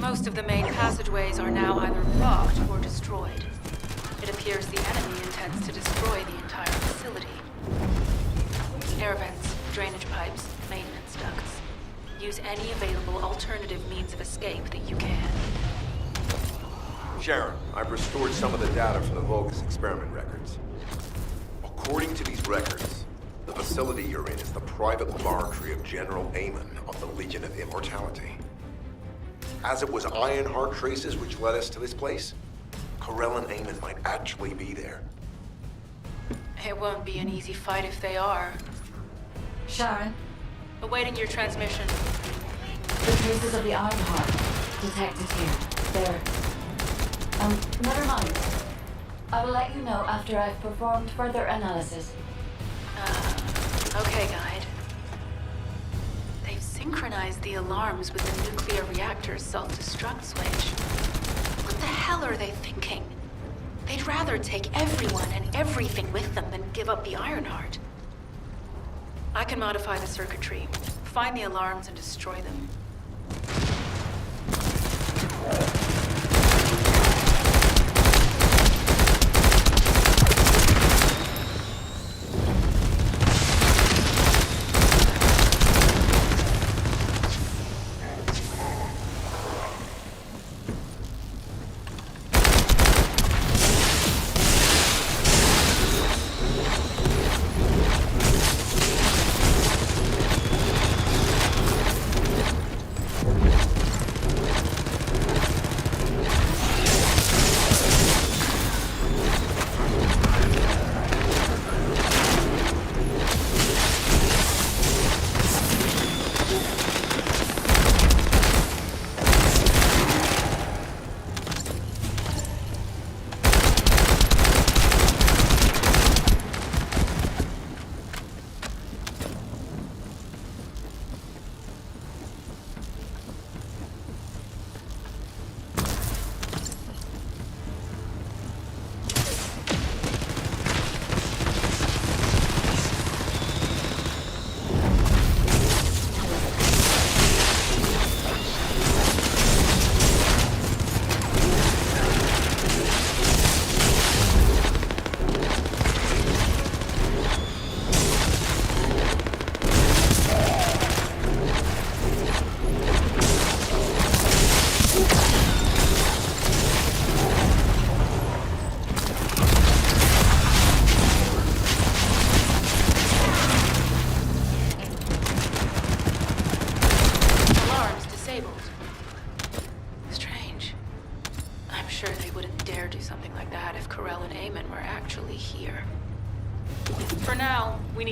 Most of the main passageways are now either blocked or destroyed. It appears the enemy intends to destroy the entire facility. Air vents, drainage pipes, maintenance ducts. Use any available alternative means of escape that you can. Sharon, I've restored some of the data from the Vulgus experiment records. According to these records, the facility you're in is the private laboratory of General Amon of the Legion of Immortality. As it was Ironheart traces which led us to this place, Corell and Amon might actually be there. It won't be an easy fight if they are. Sharon, Awaiting your transmission. the traces of the Ironheart detected here. There. Never mind. I will let you know after I've performed further analysis. Okay, Guide. They've synchronized the alarms with the nuclear reactor's self-destruct switch. What the hell are they thinking? They'd rather take everyone and everything with them than give up the Ironheart. I can modify the circuitry, find the alarms and destroy them.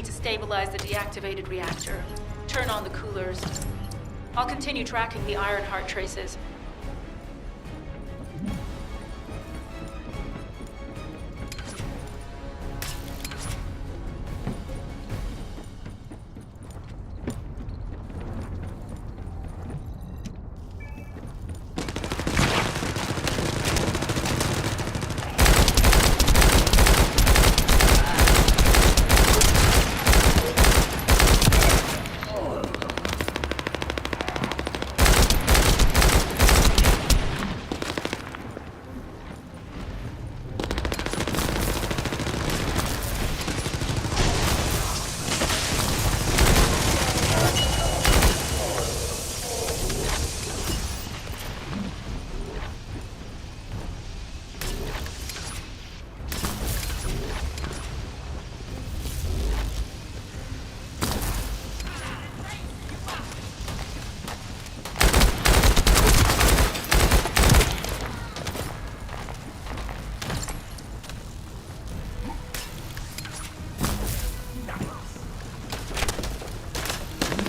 Stabilize the deactivated reactor. Turn on the coolers. I'll continue tracking the Ironheart traces.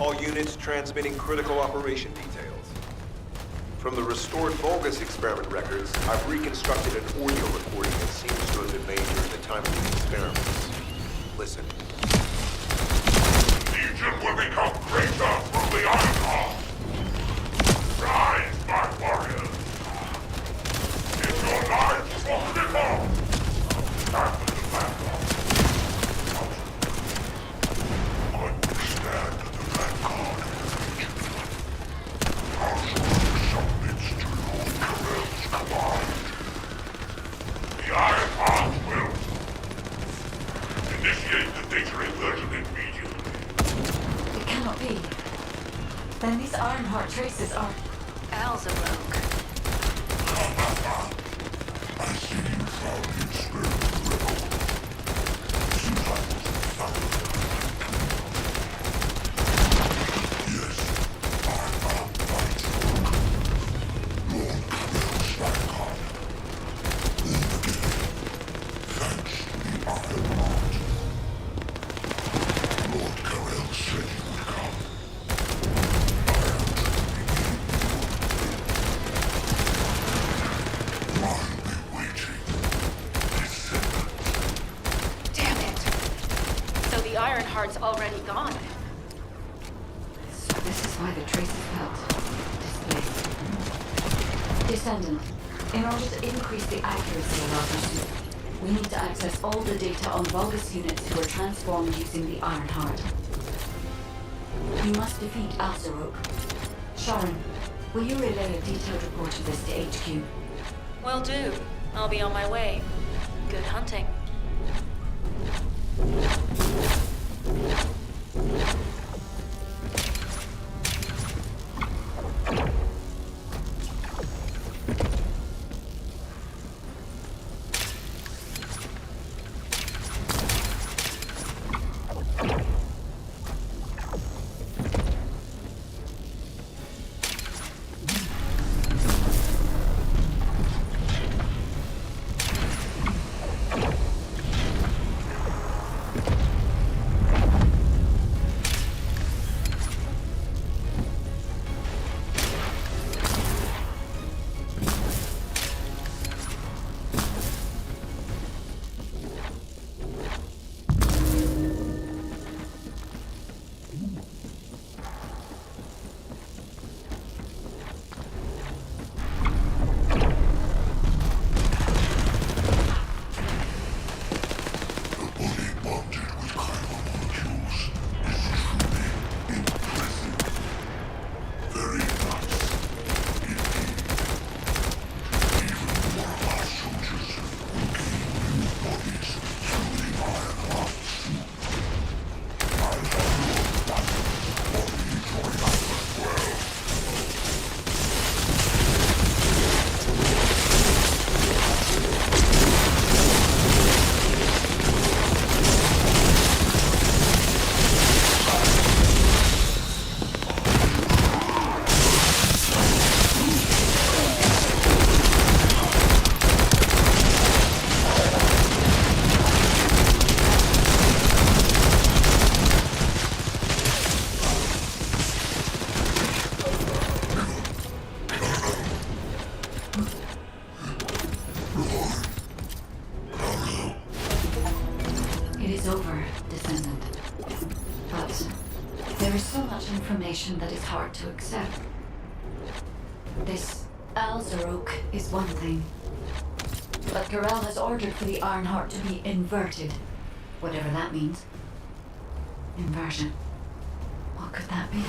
All units transmitting critical operation details. From the restored Vulgus experiment records, I've reconstructed an audio recording that seems to have been made during the time of the experiments. Listen. Legion will become greater from the Ironheart. Rise, my warriors. Give your lives for freedom. Stand with the Vanguard. Understand the Vanguard. How shall we submit to Then these Ironheart traces are... Al's a rogue. I see you found the experiment record. Seems I was found. Yes, I am right. Lord Camille Steinhardt. In the beginning, thanks to the Ironheart. Lord Carell said you would come. Damn it! So the Ironheart's already gone. So this is why the traces felt displaced. Descendant, in order to increase the accuracy of our pursuit, we need to access all the data on Vulgus units who were transformed using the Ironheart. You must defeat Alzarok. Sharon, will you relay a detailed report of this to HQ? Will do. I'll be on my way. Good hunting. That is hard to accept. This Alzarok is one thing, but Carell has ordered for the Ironheart to be inverted, whatever that means. Inversion. What could that be?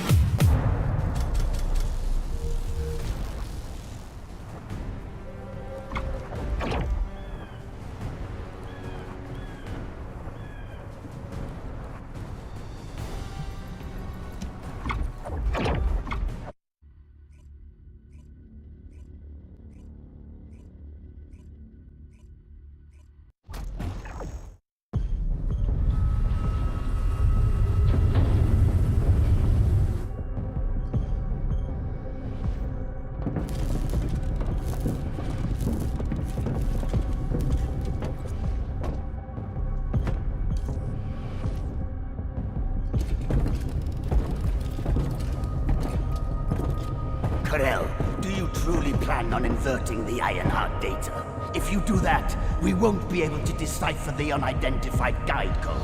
Do you truly plan on inverting the Ironheart data? If you do that, we won't be able to decipher the unidentified guide code.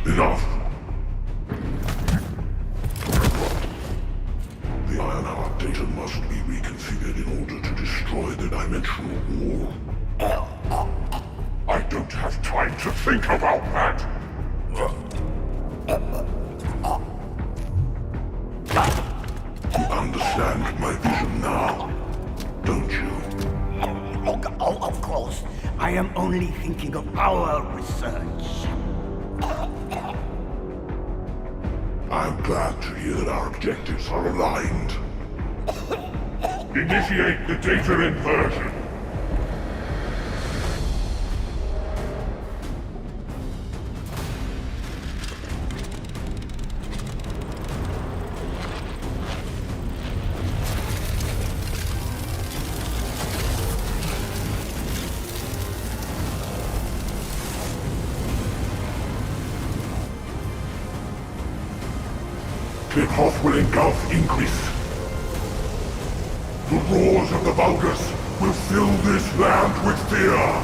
Enough! The Ironheart data must be reconfigured in order to destroy the dimensional wall. I don't have time to think about that! You understand my vision now, don't you? Oh, of course. I am only thinking of our research. I'm glad to hear that our objectives are aligned. Initiate the data inversion. Cliff will engulf increase. The roars of the Vulgus will fill this land with fear!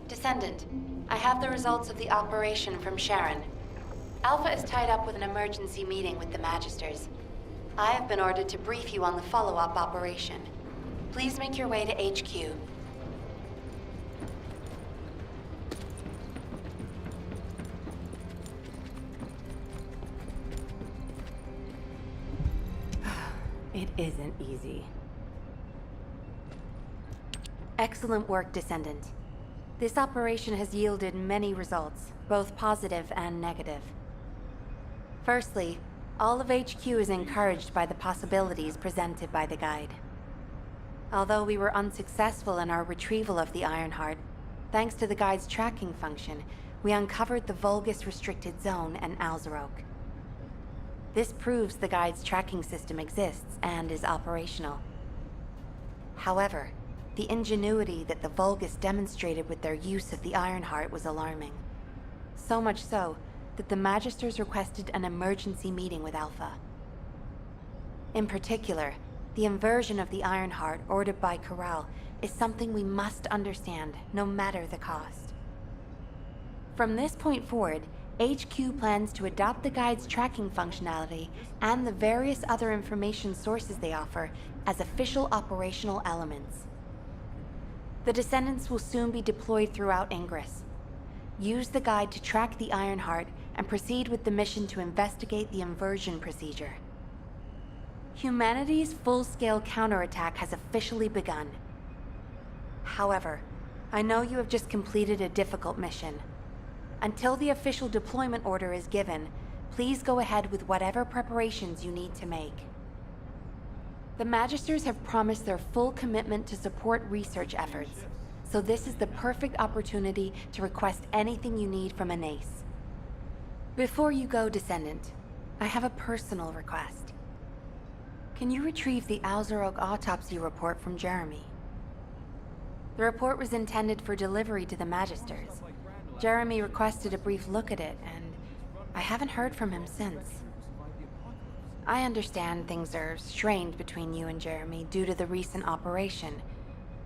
Descendant, I have the results of the operation from Sharon. Alpha is tied up with an emergency meeting with the Magisters. I have been ordered to brief you on the follow-up operation. Please make your way to HQ. It isn't easy. Excellent work, Descendant. This operation has yielded many results, both positive and negative. Firstly, all of HQ is encouraged by the possibilities presented by the guide. Although we were unsuccessful in our retrieval of the Ironheart, thanks to the guide's tracking function, we uncovered the Vulgus restricted zone and Alzarok. This proves the guide's tracking system exists and is operational. However, the ingenuity that the Vulgus demonstrated with their use of the Ironheart was alarming. So much so that the Magisters requested an emergency meeting with Alpha. In particular, the inversion of the Ironheart ordered by Corral is something we must understand, no matter the cost. From this point forward, HQ plans to adopt the guide's tracking functionality and the various other information sources they offer as official operational elements. The Descendants will soon be deployed throughout Ingress. Use the guide to track the Ironheart and proceed with the mission to investigate the inversion procedure. Humanity's full-scale counterattack has officially begun. However, I know you have just completed a difficult mission. Until the official deployment order is given, please go ahead with whatever preparations you need to make. The Magisters have promised their full commitment to support research efforts, so this is the perfect opportunity to request anything you need from Anais. Before you go, Descendant, I have a personal request. Can you retrieve the Alzarok autopsy report from Jeremy? The report was intended for delivery to the Magisters. Jeremy requested a brief look at it, and I haven't heard from him since. I understand things are strained between you and Jeremy due to the recent operation,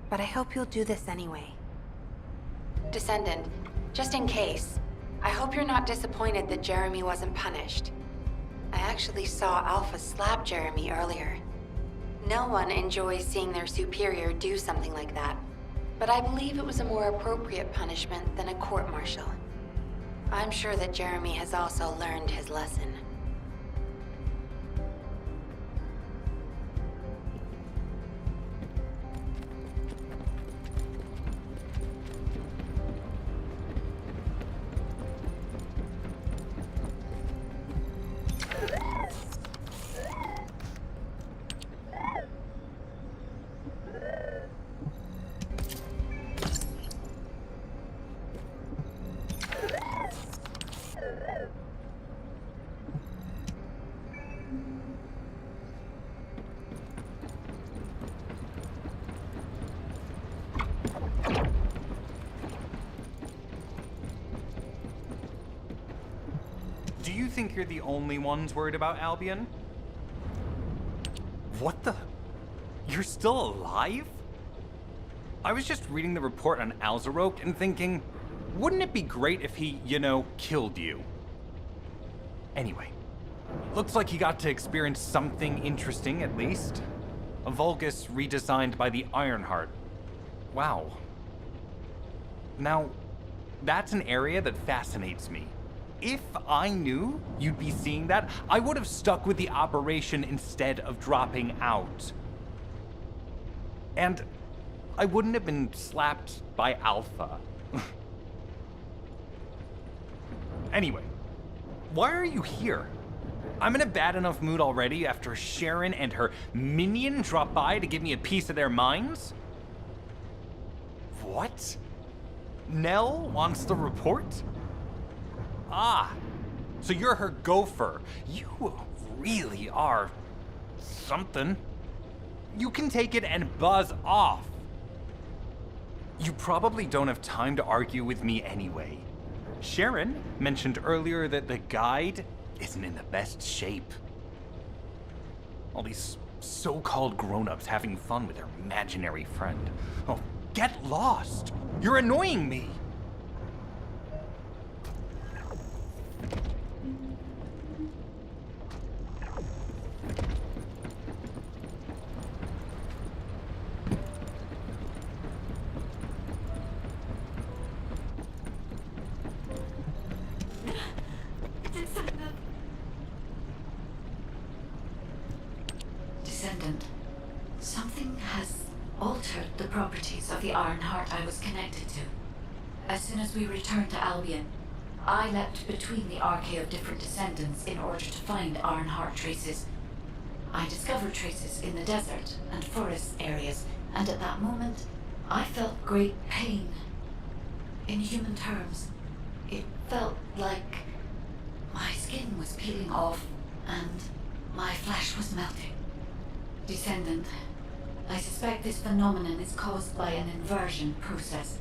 but I hope you'll do this anyway. Descendant, just in case, I hope you're not disappointed that Jeremy wasn't punished. I actually saw Alpha slap Jeremy earlier. No one enjoys seeing their superior do something like that, but I believe it was a more appropriate punishment than a court-martial. I'm sure that Jeremy has also learned his lesson. Do you think you're the only ones worried about Albion? What the? You're still alive? I was just reading the report on Alzarok and thinking, wouldn't it be great if he, killed you? Anyway, looks like he got to experience something interesting at least. A Vulgus redesigned by the Ironheart. Wow. Now, that's an area that fascinates me. If I knew you'd be seeing that, I would have stuck with the operation instead of dropping out. And I wouldn't have been slapped by Alpha. Anyway, why are you here? I'm in a bad enough mood already after Sharon and her minion drop by to give me a piece of their minds? What? Nell wants the report? Ah, so you're her gopher. You really are something. You can take it and buzz off. You probably don't have time to argue with me anyway. Sharon mentioned earlier that the guide isn't in the best shape. All these so-called grown-ups having fun with their imaginary friend. Oh, get lost! You're annoying me! Descendant, something has altered the properties of the Ironheart I was connected to. As soon as we returned to Albion, I leapt between the arcade of different descendants in order to find Ironheart traces. I discovered traces in the desert and forest areas, and at that moment, I felt great pain. In human terms, it felt like my skin was peeling off and my flesh was melting. Descendant, I suspect this phenomenon is caused by an inversion process.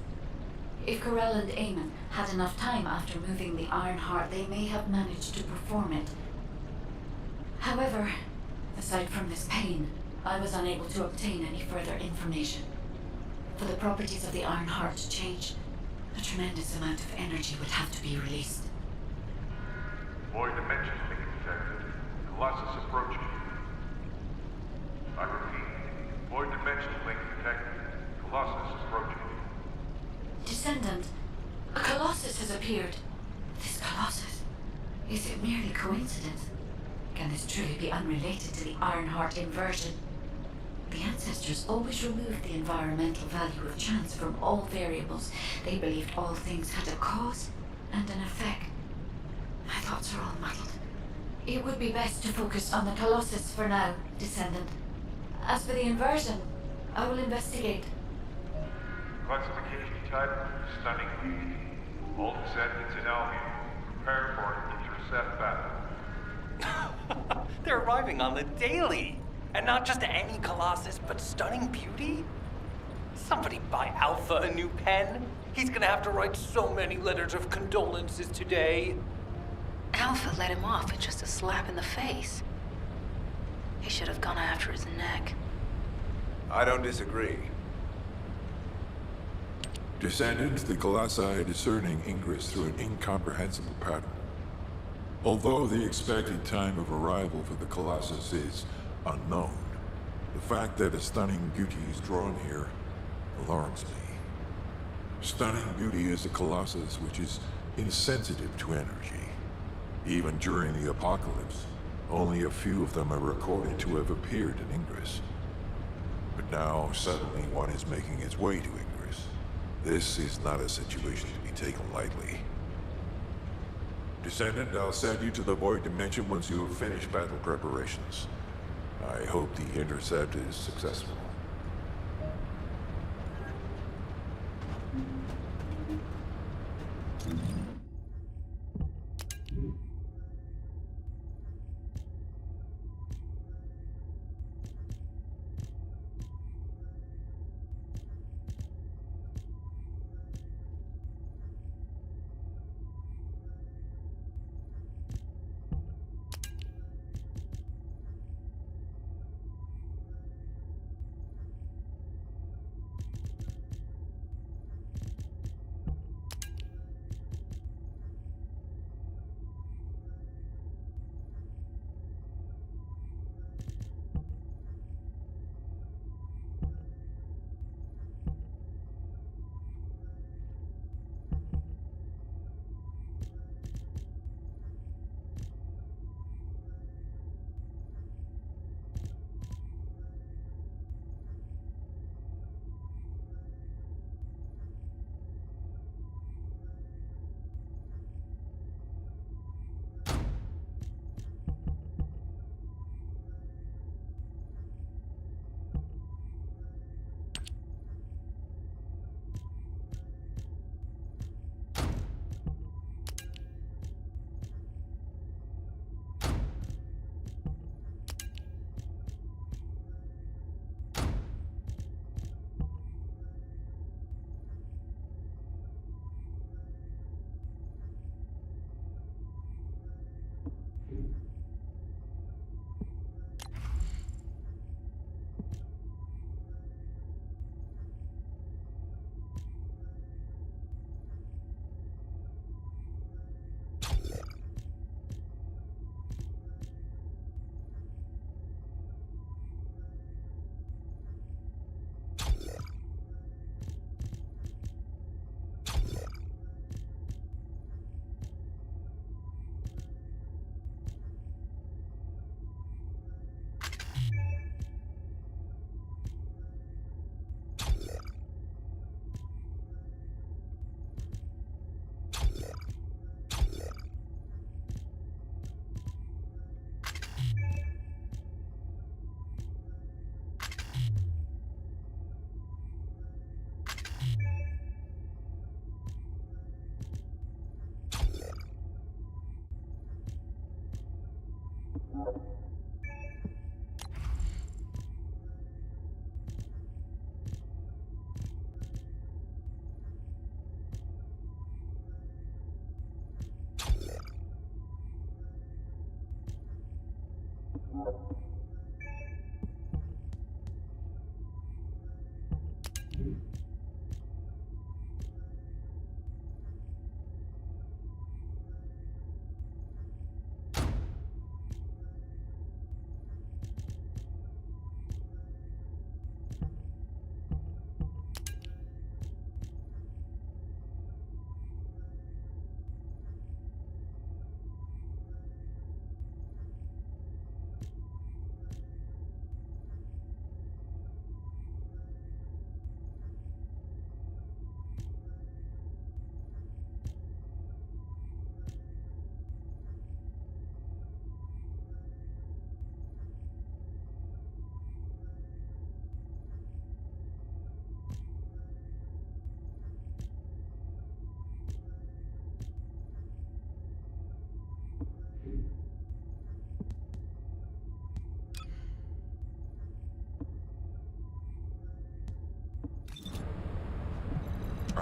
If Corell and Eamon had enough time after moving the Ironheart, they may have managed to perform it. However, aside from this pain, I was unable to obtain any further information. For the properties of the Ironheart to change, a tremendous amount of energy would have to be released. Void dimension being detected. Colossus approaching. I repeat, void dimension link detected. Colossus approaching. Descendant, a Colossus has appeared. This Colossus, is it merely coincidence? Can this truly be unrelated to the Ironheart inversion? The ancestors always removed the environmental value of chance from all variables. They believed all things had a cause and an effect. My thoughts are all muddled. It would be best to focus on the Colossus for now, Descendant. As for the inversion, I will investigate. Classification type, stunning beauty. All descendants in Albion. Prepare for an intercept battle. They're arriving on the daily! And not just any Colossus, but stunning beauty? Somebody buy Alpha a new pen. He's gonna have to write so many letters of condolences today. Alpha let him off with just a slap in the face. He should have gone after his neck. I don't disagree. Descendants, the Colossi are discerning ingress through an incomprehensible pattern. Although the expected time of arrival for the Colossus is unknown, the fact that a stunning beauty is drawn here alarms me. Stunning beauty is a Colossus which is insensitive to energy. Even during the apocalypse, only a few of them are recorded to have appeared in Ingress. But now, suddenly, one is making its way to Ingress. This is not a situation to be taken lightly. Descendant, I'll send you to the Void Dimension once you have finished battle preparations. I hope the intercept is successful.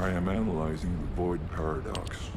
I am analyzing the void paradox.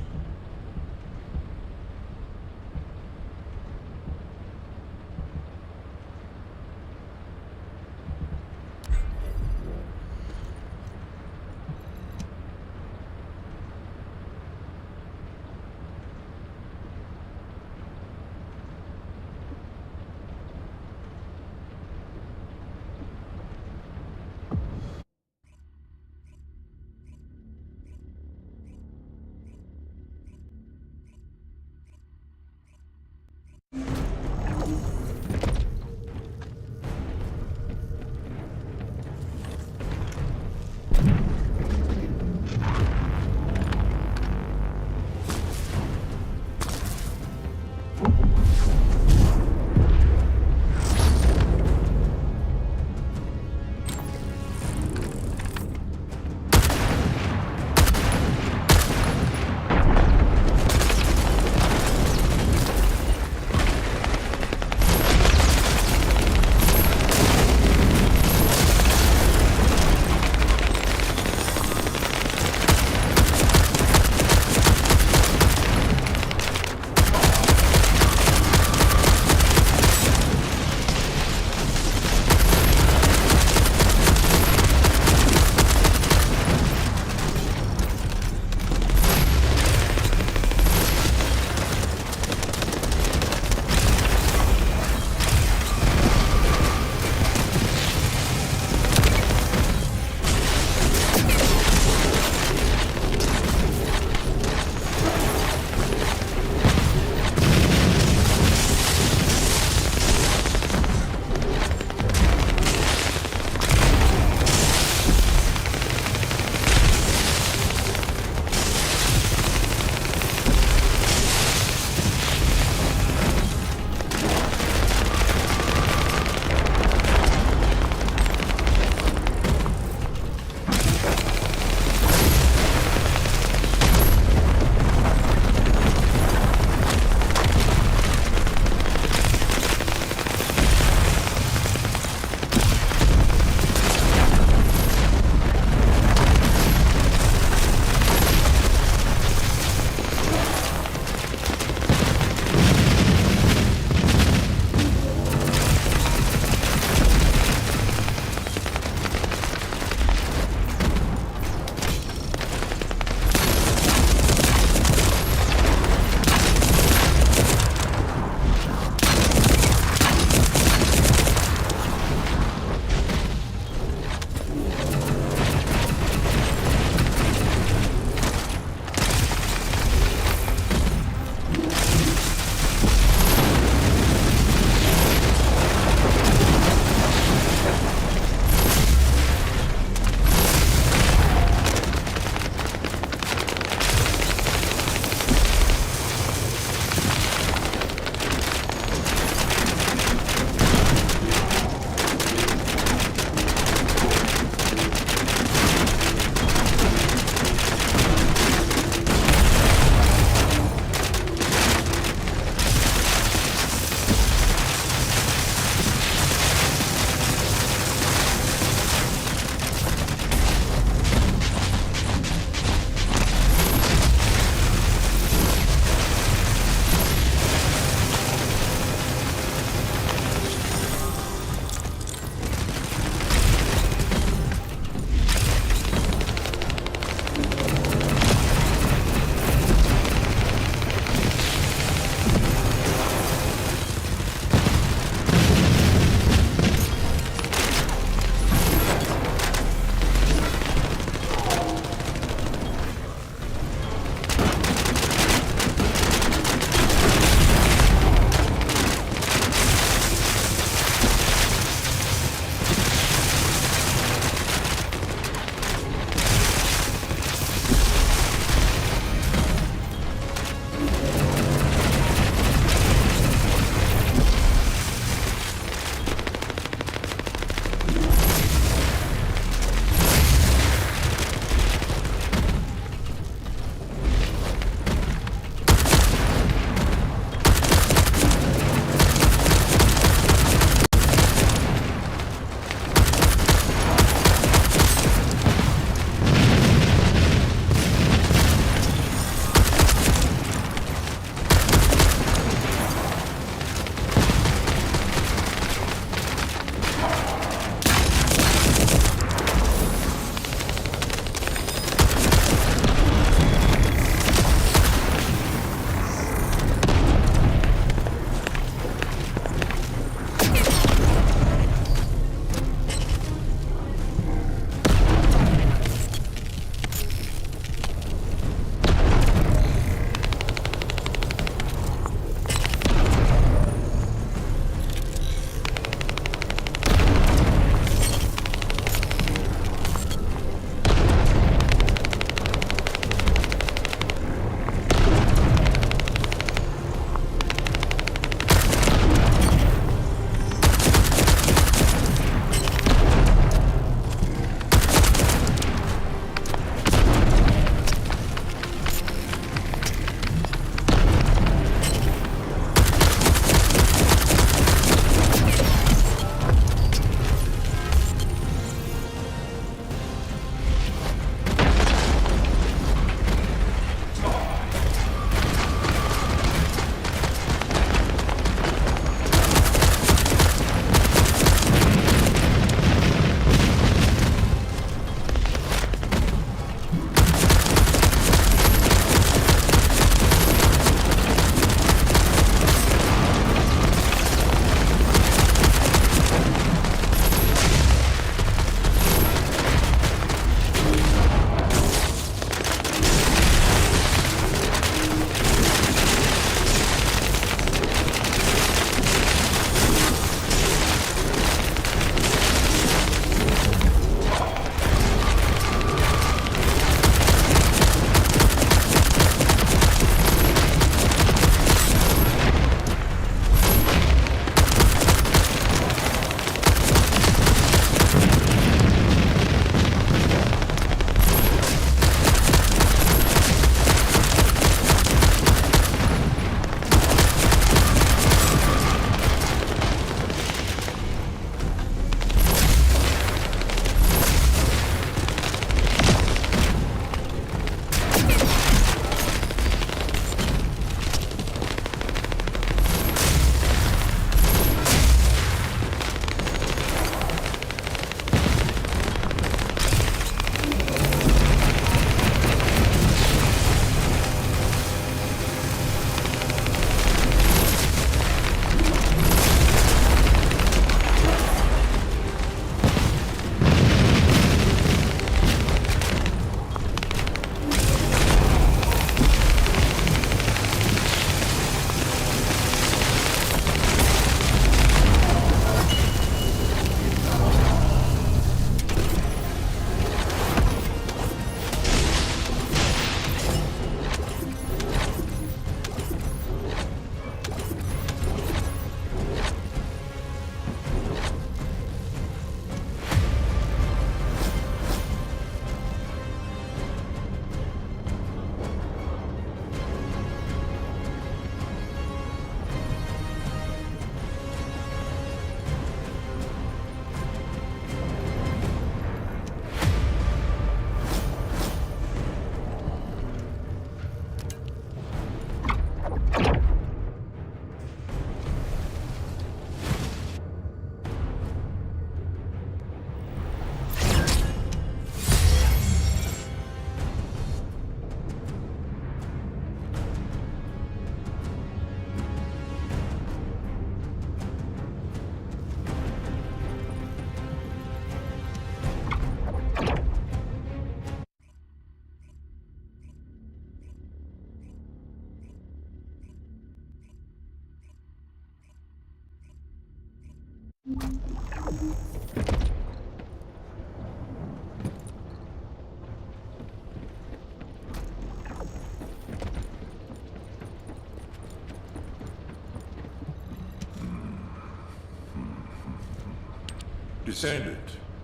Descendant,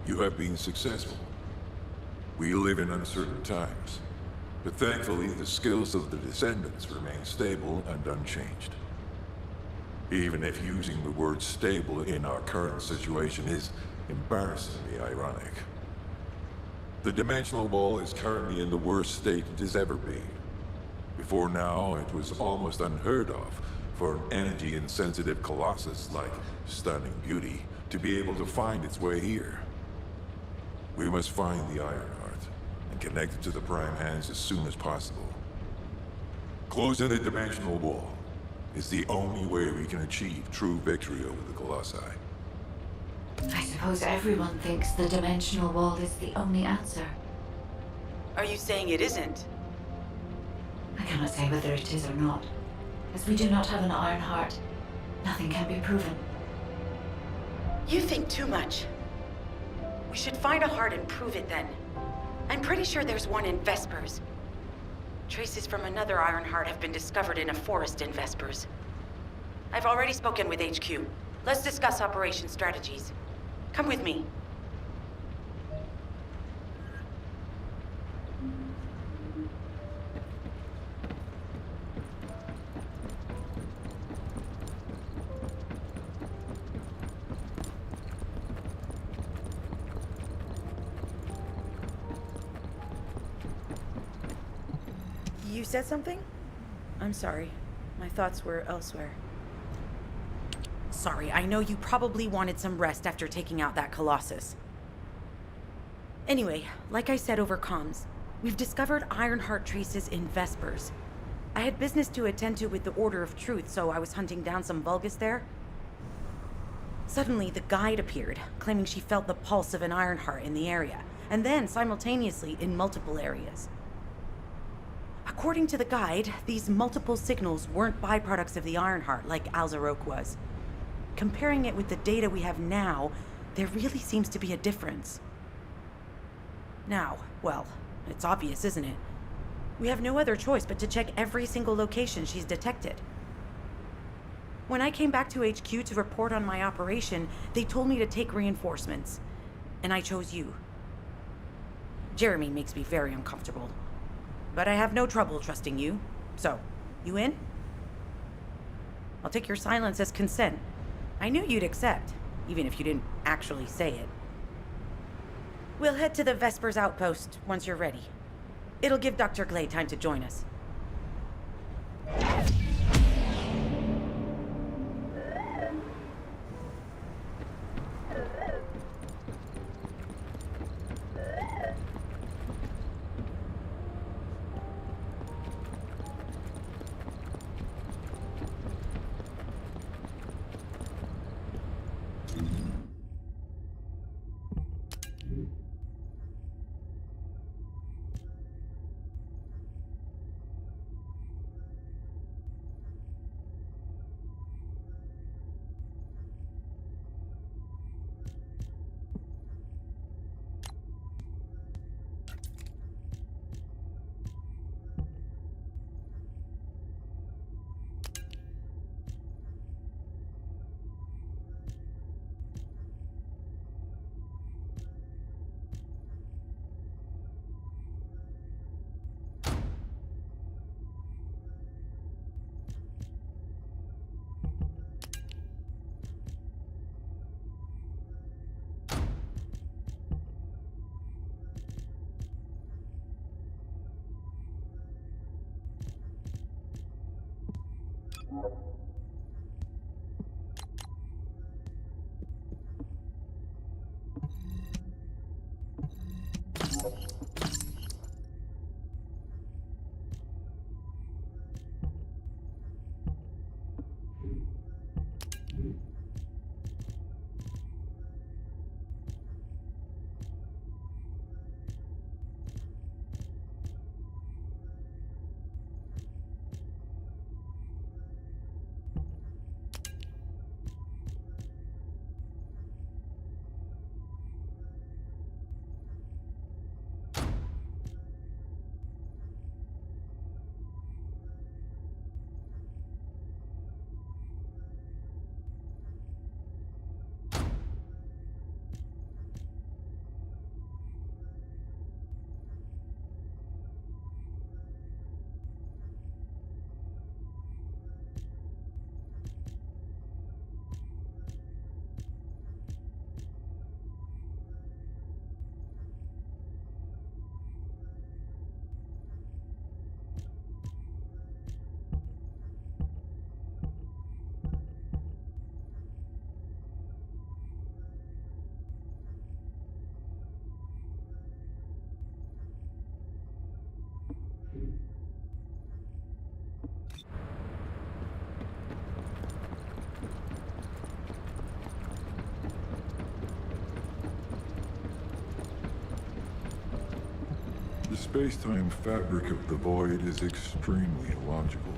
you have been successful. We live in uncertain times, but thankfully the skills of the Descendants remain stable and unchanged. Even if using the word stable in our current situation is embarrassingly ironic. The dimensional wall is currently in the worst state it has ever been. Before now, it was almost unheard of for an energy-insensitive colossus like Stunning Beauty to be able to find its way here. We must find the Ironheart and connect it to the Prime Hands as soon as possible. Closing the dimensional wall is the only way we can achieve true victory over the Colossi. I suppose everyone thinks the dimensional wall is the only answer. Are you saying it isn't? I cannot say whether it is or not. As we do not have an Ironheart, nothing can be proven. You think too much. We should find a heart and prove it then. I'm pretty sure there's one in Vespers. Traces from another Ironheart have been discovered in a forest in Vespers. I've already spoken with HQ. Let's discuss operation strategies. Come with me. You said something? I'm sorry. My thoughts were elsewhere. Sorry, I know you probably wanted some rest after taking out that Colossus. Anyway, like I said over comms, we've discovered Ironheart traces in Vespers. I had business to attend to with the Order of Truth, so I was hunting down some Vulgus there. Suddenly, the guide appeared, claiming she felt the pulse of an Ironheart in the area, and then simultaneously in multiple areas. According to the guide, these multiple signals weren't byproducts of the Ironheart like Alzaroke was. Comparing it with the data we have now, there really seems to be a difference. Now, well, it's obvious, isn't it? We have no other choice but to check every single location she's detected. When I came back to HQ to report on my operation, they told me to take reinforcements, and I chose you. Jeremy makes me very uncomfortable. But I have no trouble trusting you. So, you in? I'll take your silence as consent. I knew you'd accept, even if you didn't actually say it. We'll head to the Vespers outpost once you're ready. It'll give Dr. Glay time to join us. space-time fabric of the void is extremely illogical.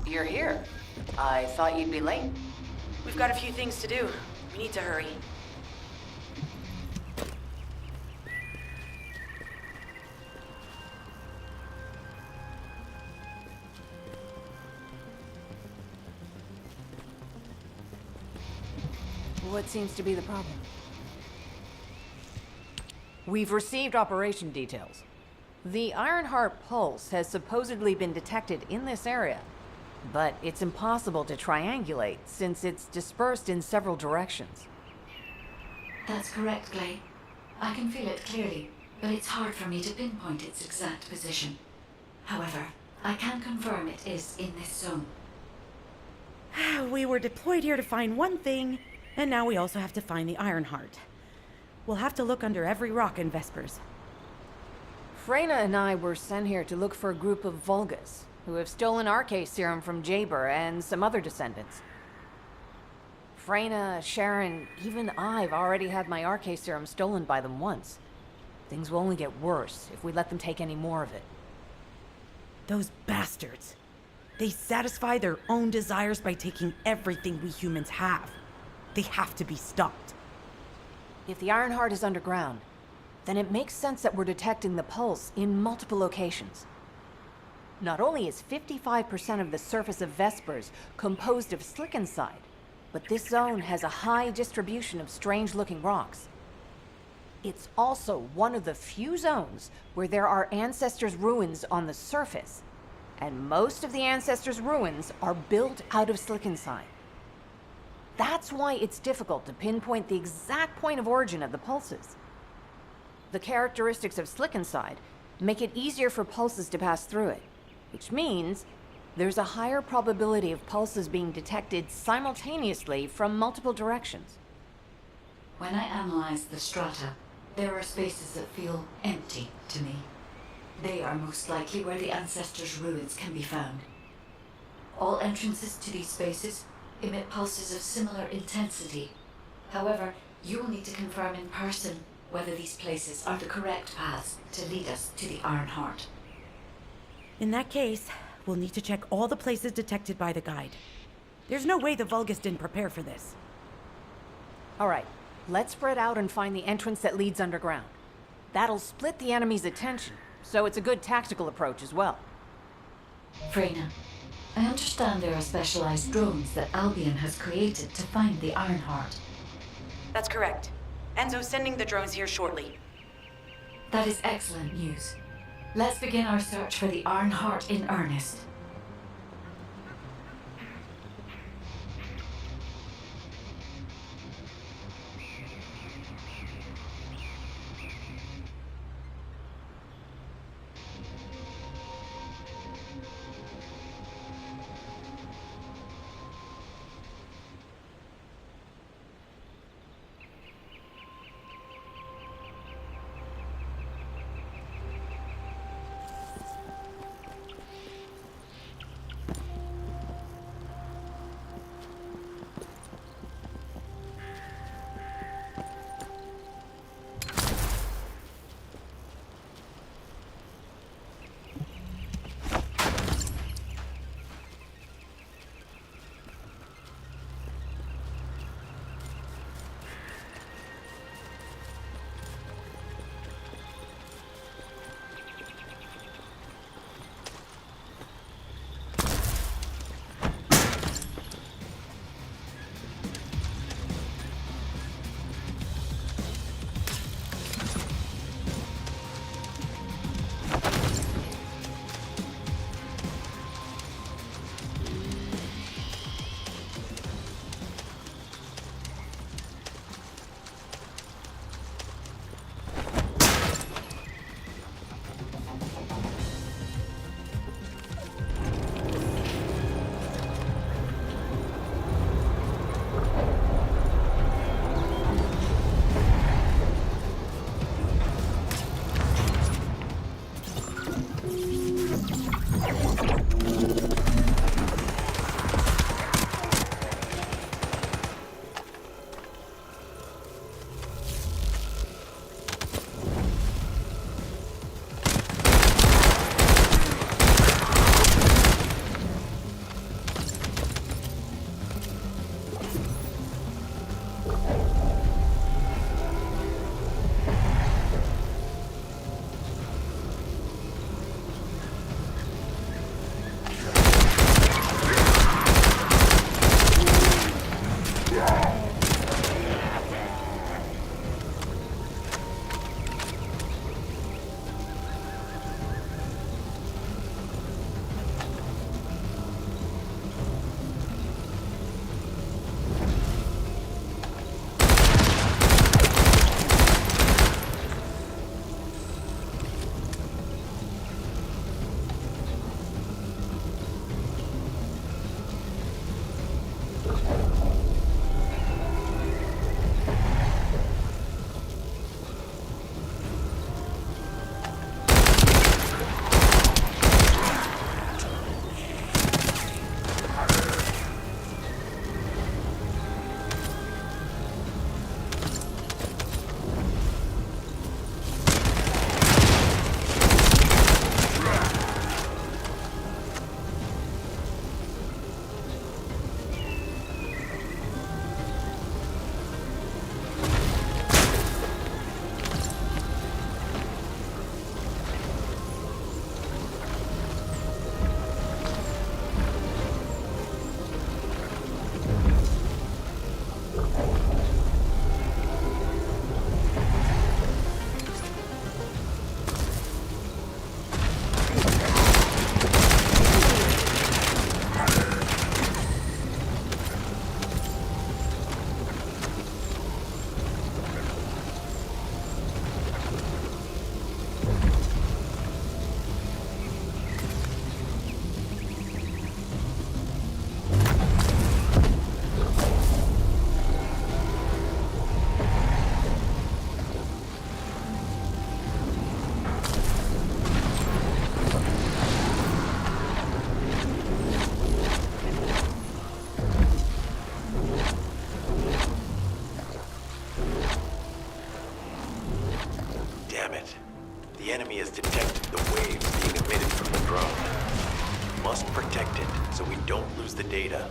You're here. I thought you'd be late. We've got a few things to do. We need to hurry. What seems to be the problem? We've received operation details. The Ironheart pulse has supposedly been detected in this area, but it's impossible to triangulate since it's dispersed in several directions. That's correct, Clay. I can feel it clearly, but it's hard for me to pinpoint its exact position. However, I can confirm it is in this zone. We were deployed here to find one thing, and now we also have to find the Ironheart. We'll have to look under every rock in Vespers. Freyna and I were sent here to look for a group of Vulgus, who have stolen RK serum from Jaber and some other descendants. Freyna, Sharon, even I've already had my RK serum stolen by them once. Things will only get worse if we let them take any more of it. Those bastards. They satisfy their own desires by taking everything we humans have. They have to be stopped. If the Ironheart is underground, then it makes sense that we're detecting the pulse in multiple locations. Not only is 55% of the surface of Vespers composed of slickenside, but this zone has a high distribution of strange-looking rocks. It's also one of the few zones where there are ancestors' ruins on the surface, and most of the ancestors' ruins are built out of slickenside. That's why it's difficult to pinpoint the exact point of origin of the pulses. The characteristics of slick inside make it easier for pulses to pass through it, which means there's a higher probability of pulses being detected simultaneously from multiple directions. When I analyze the strata, there are spaces that feel empty to me. They are most likely where the ancestors' ruins can be found. All entrances to these spaces emit pulses of similar intensity. However, you will need to confirm in person whether these places are the correct paths to lead us to the Iron Heart. In that case, we'll need to check all the places detected by the guide. There's no way the Vulgus didn't prepare for this. All right, let's spread out and find the entrance that leads underground. That'll split the enemy's attention, so it's a good tactical approach as well. Freyna, I understand there are specialized drones that Albion has created to find the Iron Heart. That's correct. Enzo's sending the drones here shortly. That is excellent news. Let's begin our search for the Iron Heart in earnest. The enemy has detected the waves being emitted from the drone. We must protect it so we don't lose the data.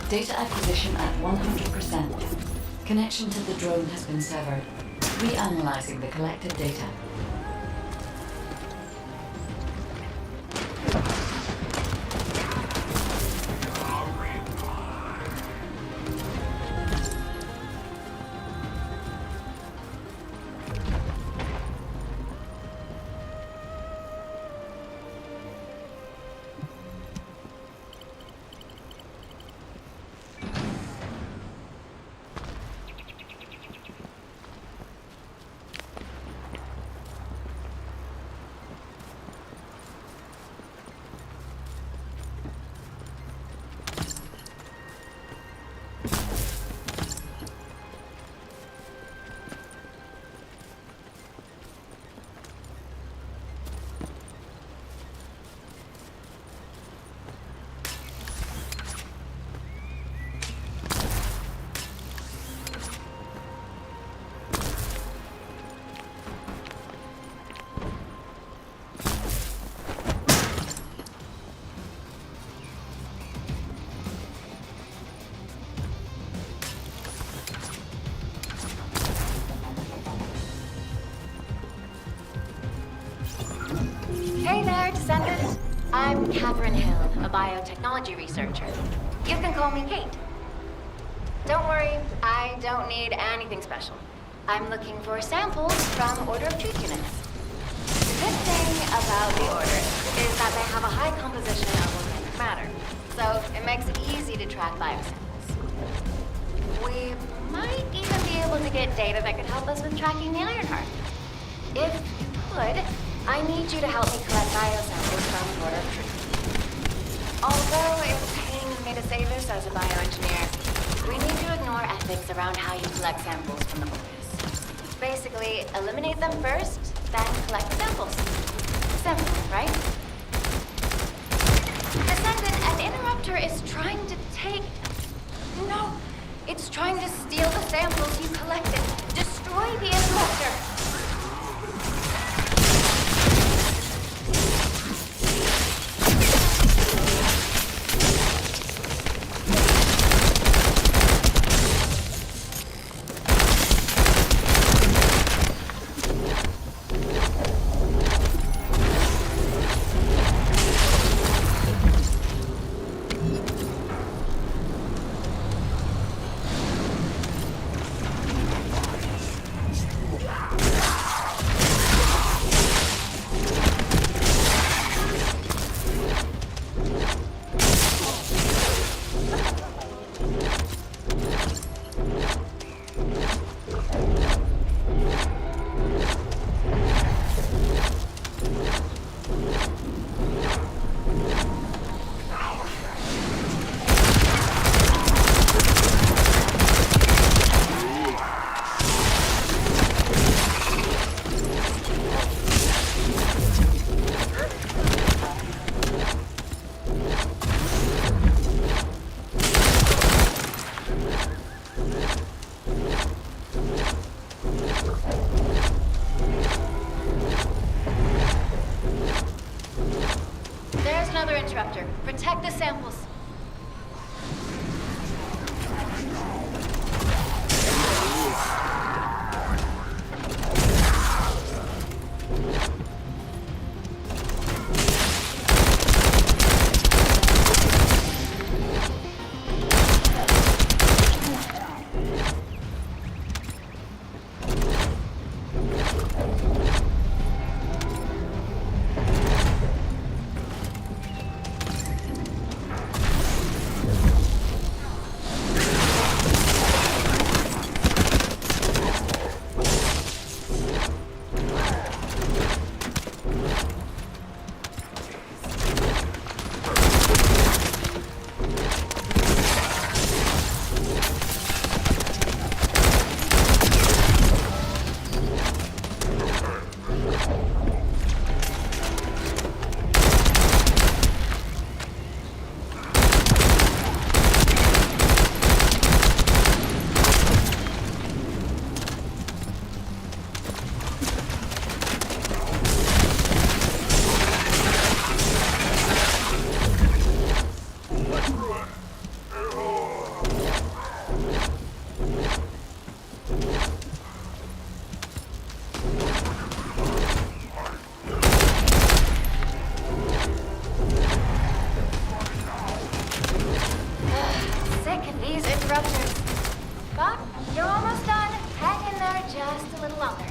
Data acquisition at 100%. Connection to the drone has been severed. Reanalyzing the collected data. Hey there, Descendant. I'm Catherine Hill, a biotechnology researcher. You can call me Kate. Don't worry, I don't need anything special. I'm looking for samples from Order of Truth units. The good thing about the Order is that they have a high composition of organic matter, so it makes it easy to track biosamples. We might even be able to get data that could help us with tracking the Ironheart. If you could, I need you to help me collect biosamples from Order of Truth. Although it pains me to say this as a bioengineer, we need to ignore ethics around how you collect samples from the Orcus. Basically, eliminate them first, then collect the samples. Simple, right? Descendant, an interrupter is trying to take... No! It's trying to steal the samples you collected. Destroy the interrupter! interruptor. Protect the samples. Sick of these interrupters. But you're almost done. Hang in there just a little longer.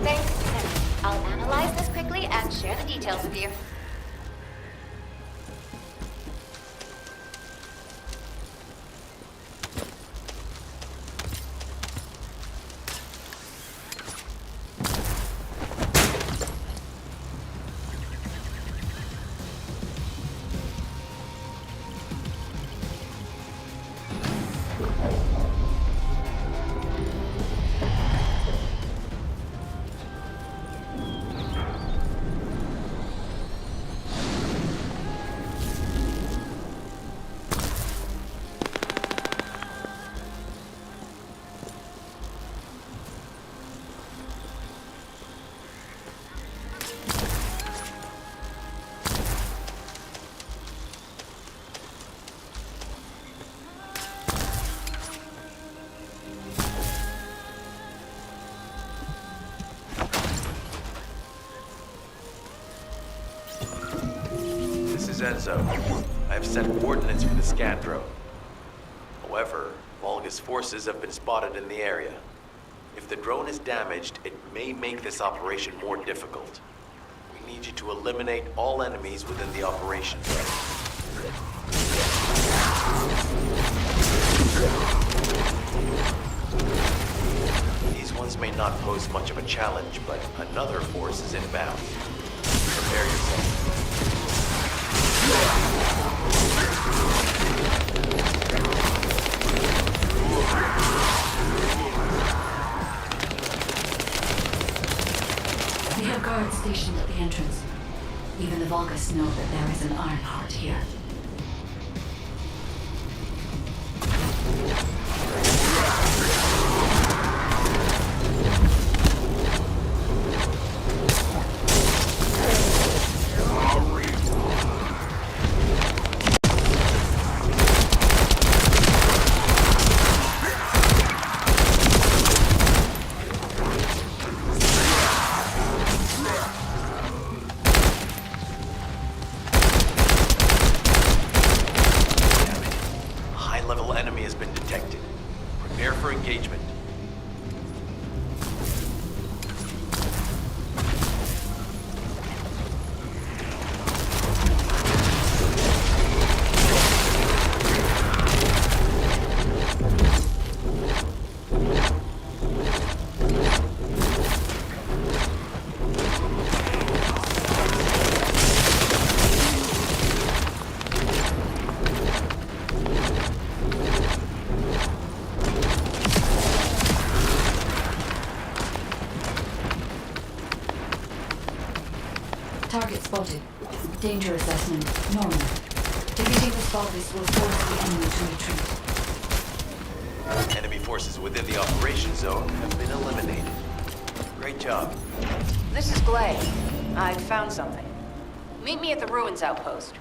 Thanks, Descendant. I'll analyze this quickly and share the details with you. This is Enzo. I have set coordinates for the scan drone. However, Volga's forces have been spotted in the area. If the drone is damaged, it may make this operation more difficult. We need you to eliminate all enemies within the operation. These ones may not pose much of a challenge, but another force is inbound. Prepare yourself. We have guards stationed at the entrance. Even the Vulgus know that there is an Ironheart here. Enemy has been detected. Prepare for engagement. Danger assessment, normal. Defeating this Vulgus will force the enemy to retreat. Enemy forces within the operation zone have been eliminated. Great job. This is Glay. I found something. Meet me at the ruins outpost.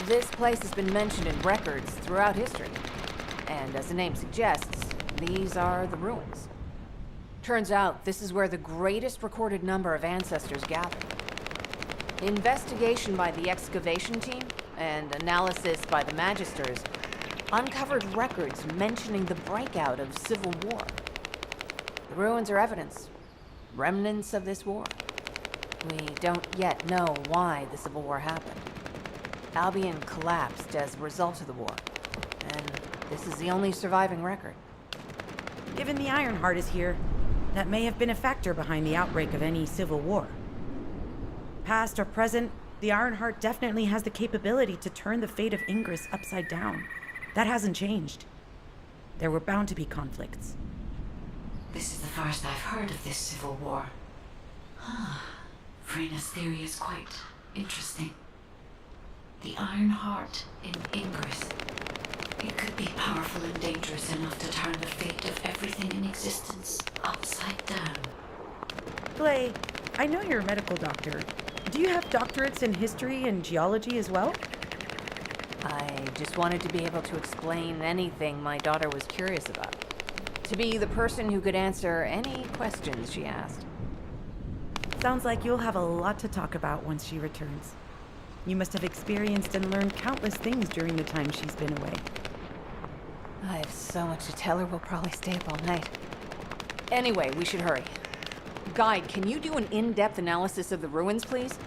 This place has been mentioned in records throughout history. And as the name suggests, these are the ruins. Turns out, this is where the greatest recorded number of ancestors gathered. Investigation by the excavation team and analysis by the magisters uncovered records mentioning the breakout of civil war. The ruins are evidence, remnants of this war. We don't yet know why the Civil War happened. Albion collapsed as a result of the war, and this is the only surviving record. Given the Ironheart is here, that may have been a factor behind the outbreak of any civil war. Past or present, the Ironheart definitely has the capability to turn the fate of Ingress upside down. That hasn't changed. There were bound to be conflicts. This is the first I've heard of this civil war. Frena's theory is quite interesting. The Ironheart in Ingress. It could be powerful and dangerous enough to turn the fate of everything in existence upside down. Glay, I know you're a medical doctor. Do you have doctorates in history and geology as well? I just wanted to be able to explain anything my daughter was curious about. To be the person who could answer any questions she asked. Sounds like you'll have a lot to talk about once she returns. You must have experienced and learned countless things during the time she's been away. I have so much to tell her, we'll probably stay up all night. Anyway, we should hurry. Guide, can you do an in-depth analysis of the ruins, please?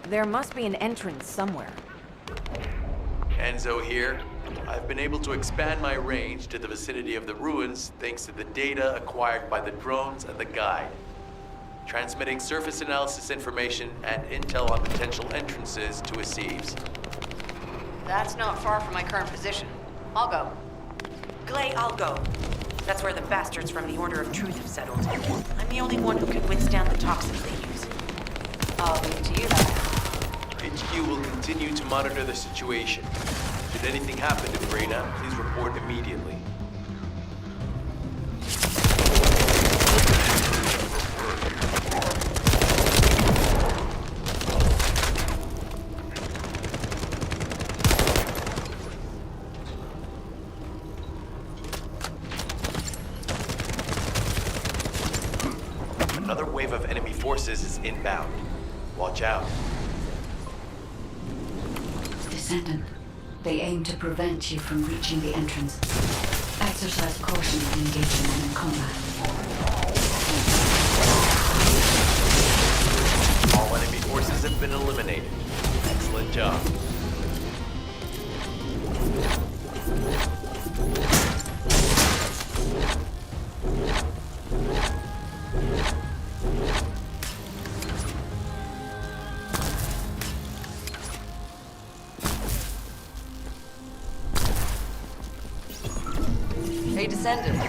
There must be an entrance somewhere. Enzo here. I've been able to expand my range to the vicinity of the ruins thanks to the data acquired by the drones and the guide. Transmitting surface analysis information and intel on potential entrances to Aceves. That's not far from my current position. I'll go. Glay, I'll go. That's where the bastards from the Order of Truth have settled. I'm the only one who can withstand the toxins they use. I'll leave it to you then. HQ will continue to monitor the situation. Should anything happen to Breda, please report immediately. Another wave of enemy forces is inbound. Watch out. Descendant, they aim to prevent you from reaching the entrance. Exercise caution when engaging them in combat. All enemy forces have been eliminated. Excellent job. Hey, Descendant.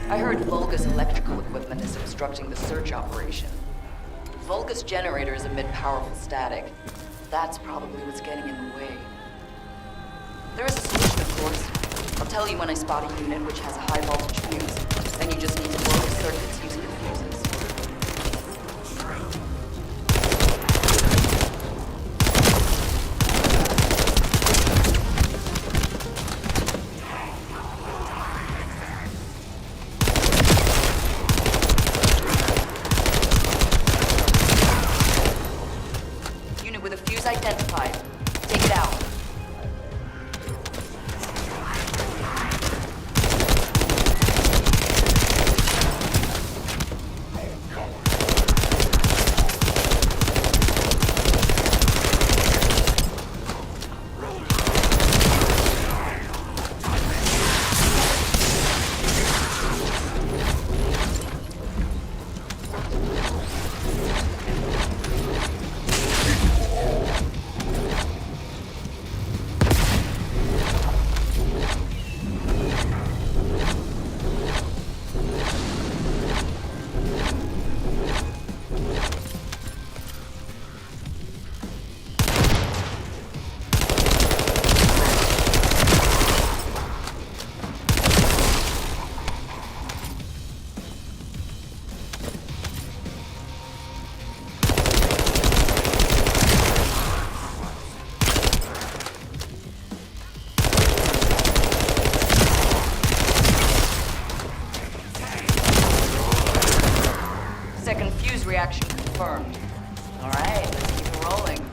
I heard Vulgus electrical equipment is obstructing the search operation. Vulgus generators emit powerful static. That's probably what's getting in the way. There is a solution, of course. I'll tell you when I spot a unit which has a high voltage fuse. Then you just need to blow the circuits using the fuses. Identified. Take it out. Second fuse reaction confirmed. All right, let's keep it rolling.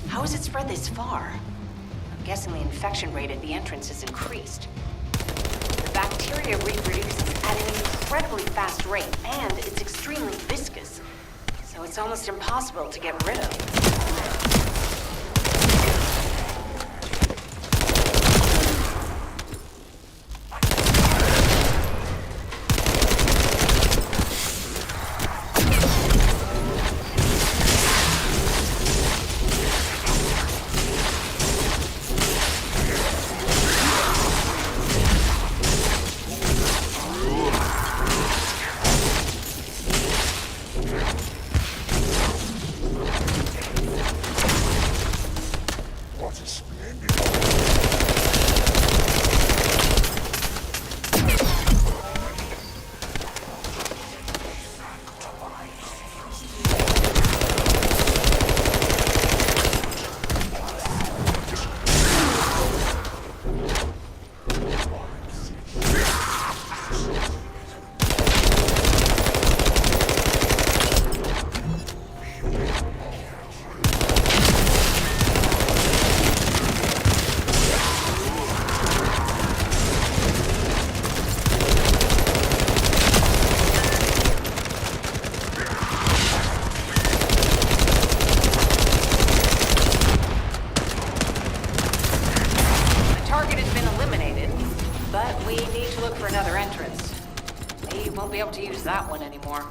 How has it spread this far? I'm guessing the infection rate at the entrance has increased. The bacteria reproduces at an incredibly fast rate, and it's extremely viscous. So it's almost impossible to get rid of. look for another entrance. We won't be able to use that one anymore.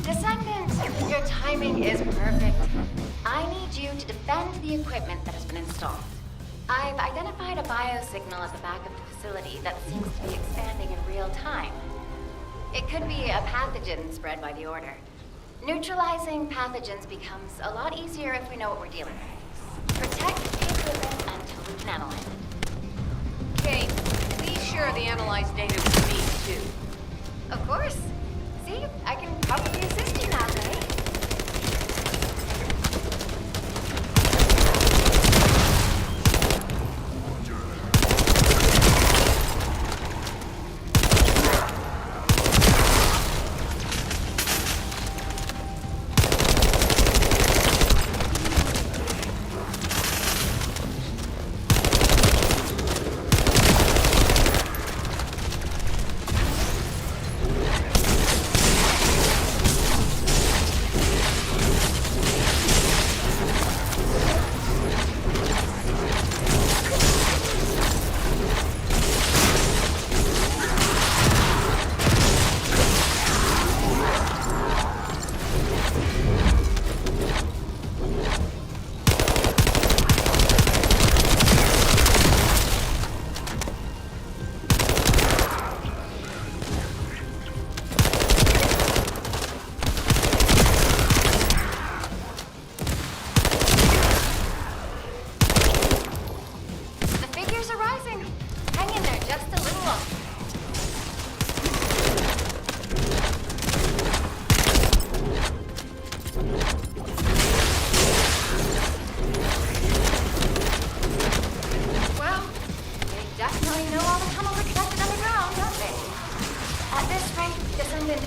Descendant, your timing is perfect. I need you to defend the equipment that has been installed. I've identified a biosignal at the back of the facility that seems to be expanding in real time. It could be a pathogen spread by the Order. Neutralizing pathogens becomes a lot easier if we know what we're dealing with. Protect the equipment until we can analyze it. Kate, please share the analyzed data with me, too. Of course. See, I can probably assist you now, right?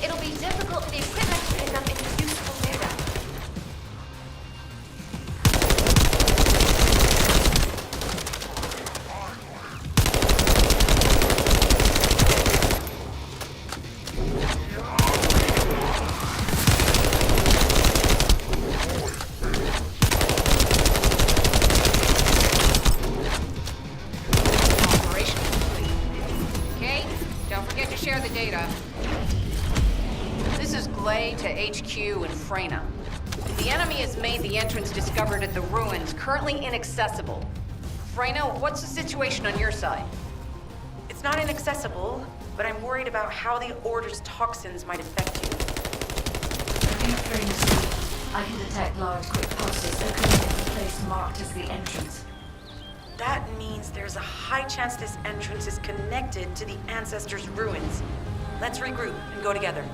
It'll be difficult for the equipment to pick up any useful data. Operation complete. Kate, don't forget to share the data. This is Glay to HQ in Freyna. The enemy has made the entrance discovered at the ruins currently inaccessible. Freyna, what's the situation on your side? It's not inaccessible, but I'm worried about how the Order's toxins might affect you. I can detect large quick pulses occurring in the place marked as the entrance. That means there's a high chance this entrance is connected to the Ancestors' ruins. Let's regroup and go together.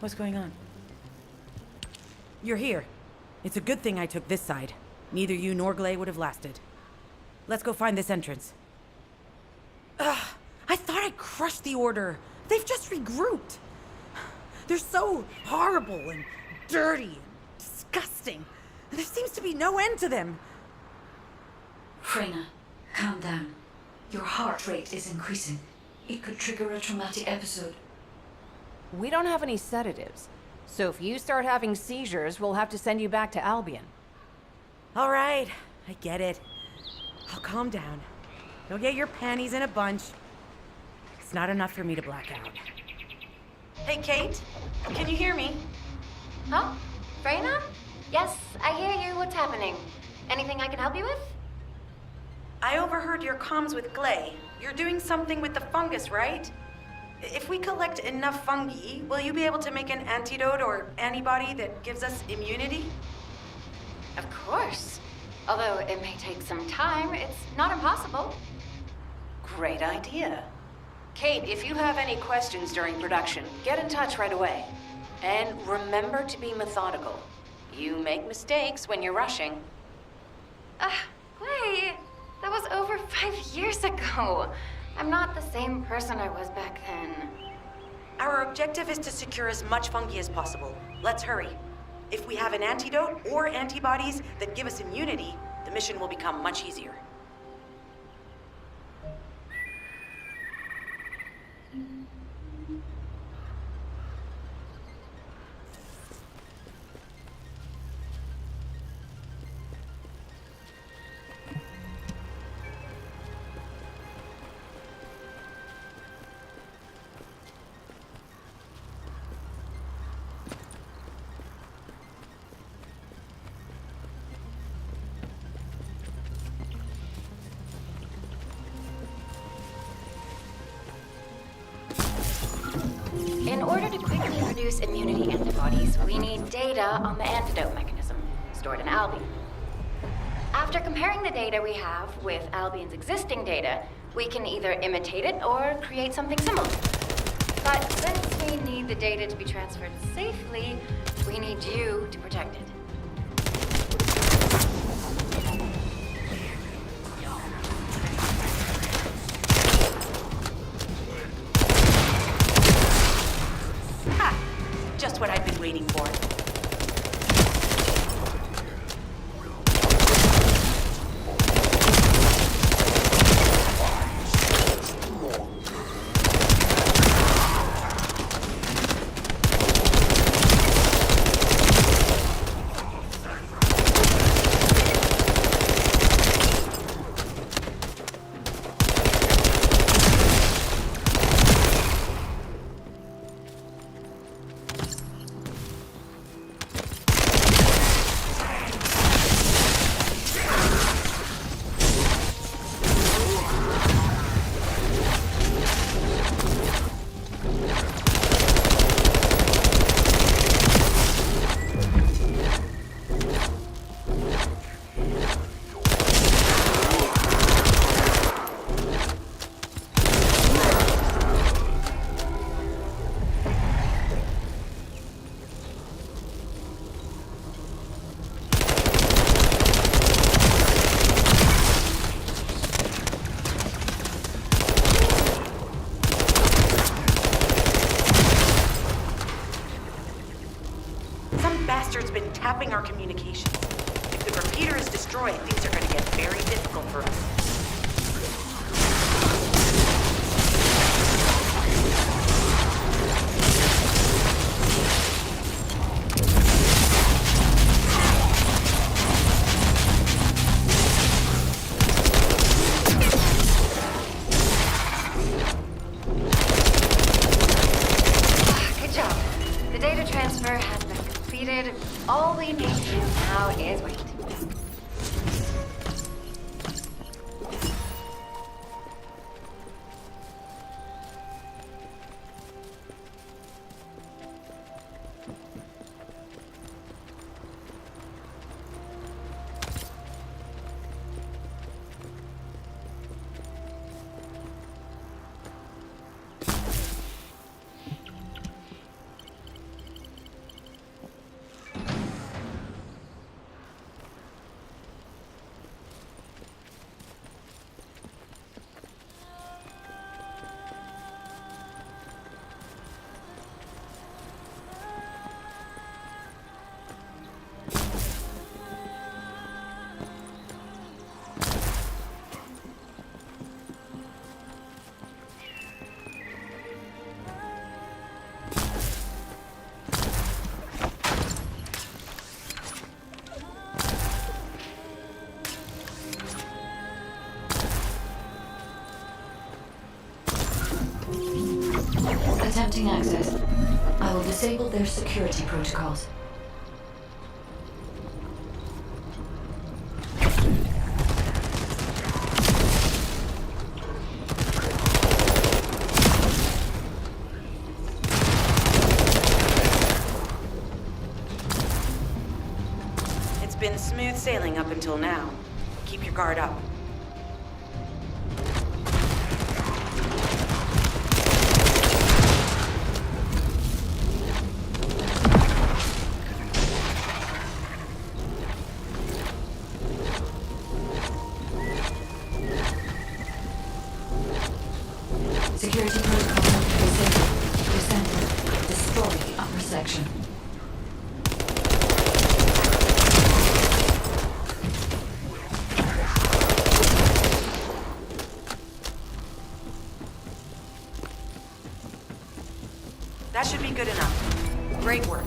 What's going on? You're here. It's a good thing I took this side. Neither you nor Glay would have lasted. Let's go find this entrance. Ugh, I thought I crushed the Order. They've just regrouped. They're so horrible and dirty and disgusting. And there seems to be no end to them. Freyna, calm down. Your heart rate is increasing. It could trigger a traumatic episode. We don't have any sedatives. So if you start having seizures, we'll have to send you back to Albion. All right, I get it. I'll calm down. You'll get your panties in a bunch. It's not enough for me to black out. Hey, Kate, can you hear me? Huh? Freyna? Yes, I hear you. What's happening? Anything I can help you with? I overheard your comms with Glay. You're doing something with the fungus, right? If we collect enough fungi, will you be able to make an antidote or antibody that gives us immunity? Of course. Although it may take some time, it's not impossible. Great idea. Kate, if you have any questions during production, get in touch right away. And remember to be methodical. You make mistakes when you're rushing. Glay, that was over 5 years ago. I'm not the same person I was back then. Our objective is to secure as much fungi as possible. Let's hurry. If we have an antidote or antibodies that give us immunity, the mission will become much easier. In order to quickly produce immunity antibodies, we need data on the antidote mechanism, stored in Albion. After comparing the data we have with Albion's existing data, we can either imitate it or create something similar. But since we need the data to be transferred safely, we need you to protect it. Just what I've been waiting for. Bastard's been tapping our communications. If the repeater is destroyed, things are going to get very difficult for us. Good job. The data transfer has been completed. All we need to do now is wait. Granting access. I will disable their security protocols. It's been smooth sailing up until now. Keep your guard up. Security protocol disabled. Descendant. Destroy the upper section. That should be good enough. Great work.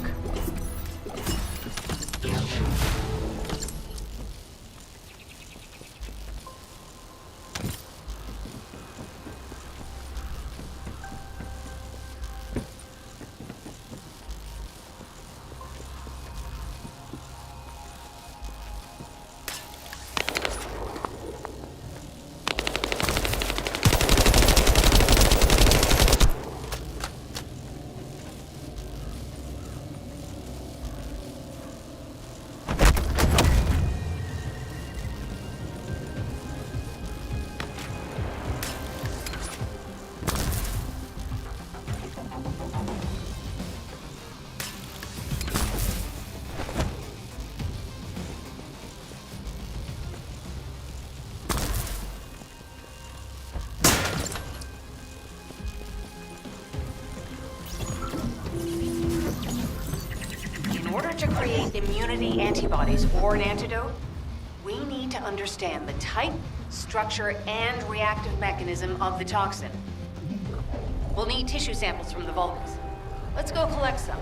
In order to create immunity antibodies or an antidote, we need to understand the type, structure, and reactive mechanism of the toxin. We'll need tissue samples from the Vulcans. Let's go collect some.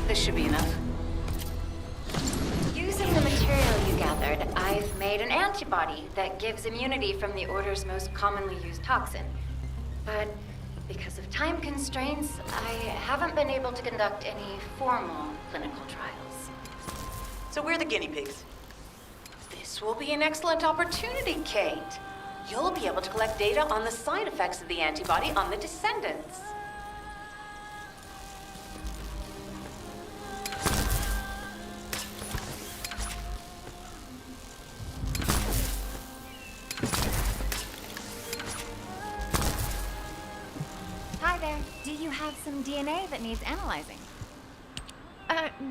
This should be enough. Using the material you gathered, I've made an antibody that gives immunity from the Order's most commonly used toxin. But because of time constraints, I haven't been able to conduct any formal clinical trials. So we're the guinea pigs. This will be an excellent opportunity, Kate. You'll be able to collect data on the side effects of the antibody on the Descendants. Hi there. Do you have some DNA that needs analyzing.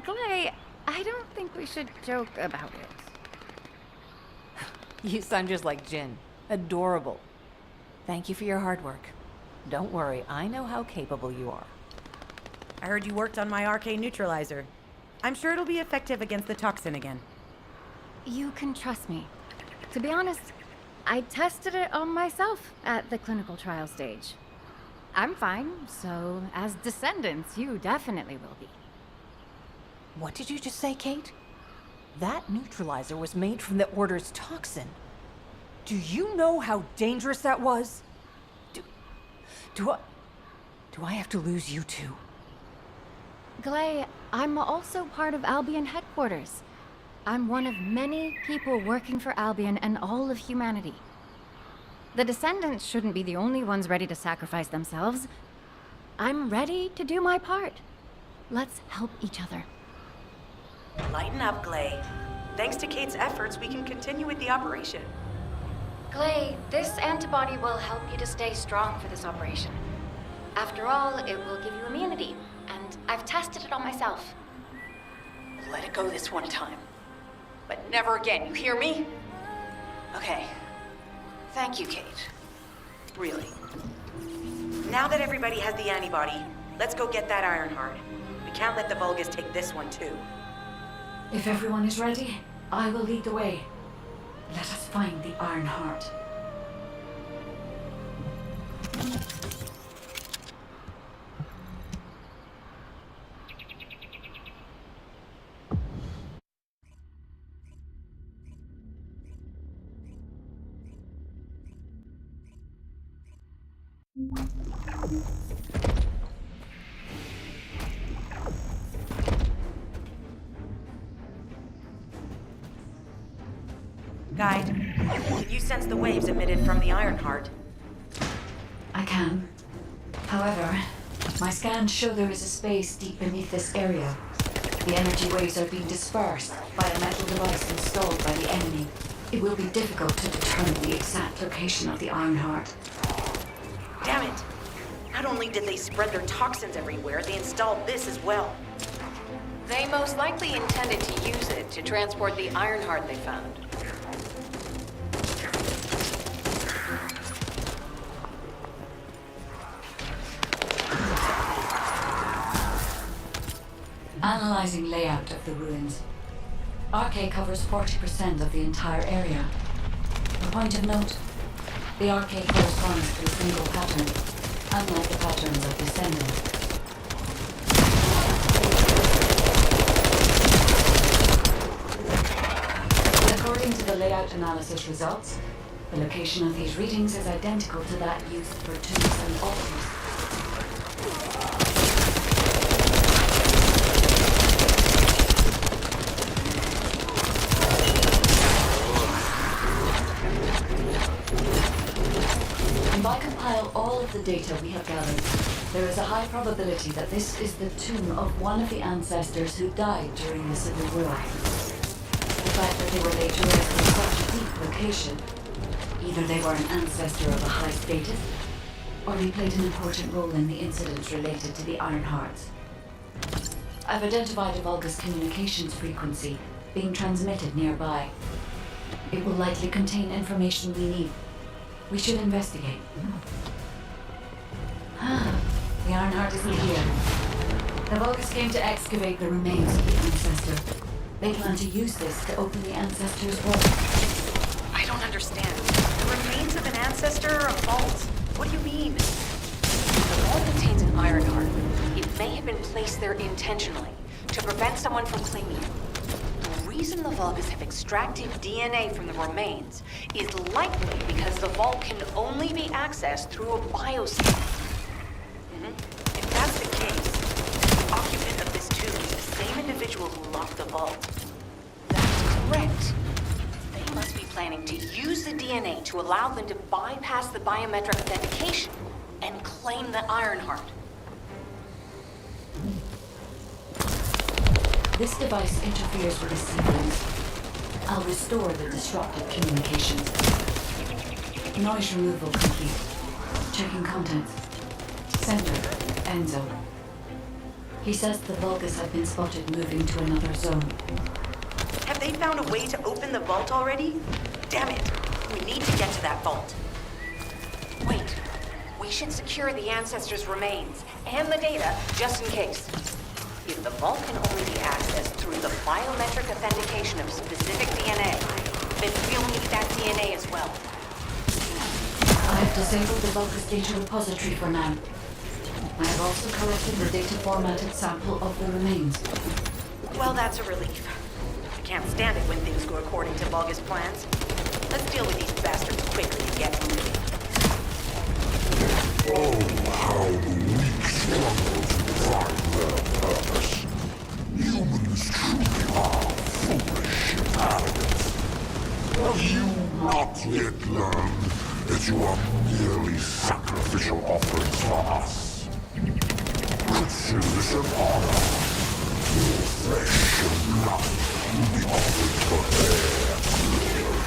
Glay, I don't think we should joke about it. You sound just like Jin. Adorable. Thank you for your hard work. Don't worry, I know how capable you are. I heard you worked on my arcane neutralizer. I'm sure it'll be effective against the toxin again. You can trust me. To be honest, I tested it on myself at the clinical trial stage. I'm fine, so as descendants, you definitely will be. What did you just say, Kate? That neutralizer was made from the Order's toxin. Do you know how dangerous that was? Do I have to lose you too? Glay, I'm also part of Albion headquarters. I'm one of many people working for Albion and all of humanity. The Descendants shouldn't be the only ones ready to sacrifice themselves. I'm ready to do my part. Let's help each other. Lighten up, Glay. Thanks to Kate's efforts, we can continue with the operation. Glay, this antibody will help you to stay strong for this operation. After all, it will give you immunity, and I've tested it on myself. Let it go this one time. But never again, you hear me? Okay. Thank you, Kate. Really. Now that everybody has the antibody, let's go get that Ironheart. We can't let the Vulgus take this one too. If everyone is ready, I will lead the way. Let us find the Ironheart. Guide, can you sense the waves emitted from the Ironheart? I can. However, my scans show there is a space deep beneath this area. The energy waves are being dispersed by a metal device installed by the enemy. It will be difficult to determine the exact location of the Ironheart. Damn it! Not only did they spread their toxins everywhere, they installed this as well. They most likely intended to use it to transport the Ironheart they found. Analyzing layout of the ruins. RK covers 40% of the entire area. A point of note, the RK corresponds to a single pattern, unlike the patterns of Descendant. According to the layout analysis results, the location of these readings is identical to that used for tombs and altars. If I compile all of the data we have gathered, there is a high probability that this is the tomb of one of the ancestors who died during the Civil War. The fact that they were later raised in such a deep location, either they were an ancestor of a high status, or they played an important role in the incidents related to the Ironhearts. I've identified a Vulgus communications frequency being transmitted nearby. It will likely contain information we need. We should investigate. The Ironheart isn't here. The Vulgus came to excavate the remains of the ancestor. They plan to use this to open the ancestor's vault. I don't understand. The remains of an ancestor are a vault? What do you mean? The vault contains an Ironheart. It may have been placed there intentionally to prevent someone from claiming it. The reason the Vulgus have extracted DNA from the remains is likely because the vault can only be accessed through a bioscan. If that's the case, the occupant of this tomb is the same individual who locked the vault. That's correct. They must be planning to use the DNA to allow them to bypass the biometric authentication and claim the Ironheart. This device interferes with the sequence. I'll restore the disrupted communications. Noise removal complete. Checking contents. Sender, Enzo. He says the Vulgus have been spotted moving to another zone. Have they found a way to open the vault already? Damn it! We need to get to that vault. Wait. We should secure the ancestors' remains and the data just in case. If the vault can only be accessed through the biometric authentication of specific DNA, then we'll need that DNA as well. I have disabled the Vulgus data repository for now. I have also collected the data formatted sample of the remains. Well, that's a relief. I can't stand it when things go according to Vulgus plans. Let's deal with these bastards quickly and get moving. Oh, how the weak struggle to find their purpose. Humans truly are foolish and arrogant. Have you not yet learned that you are merely sacrificial offerings for us? Consider this an honor. Your flesh and blood will be offered for their glory.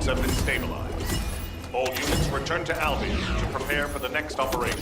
Have been stabilized. All units return to Albion to prepare for the next operation.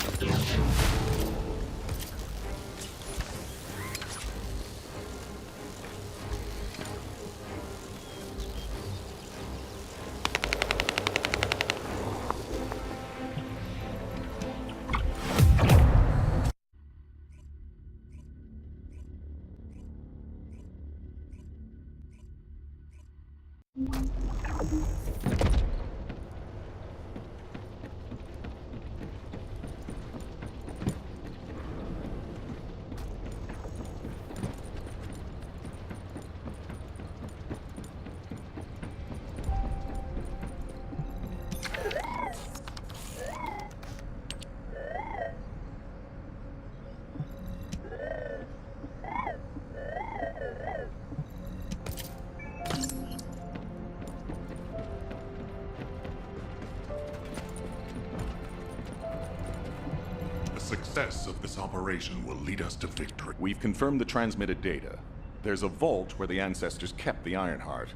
The success of this operation will lead us to victory. We've confirmed the transmitted data. There's a vault where the ancestors kept the Ironheart.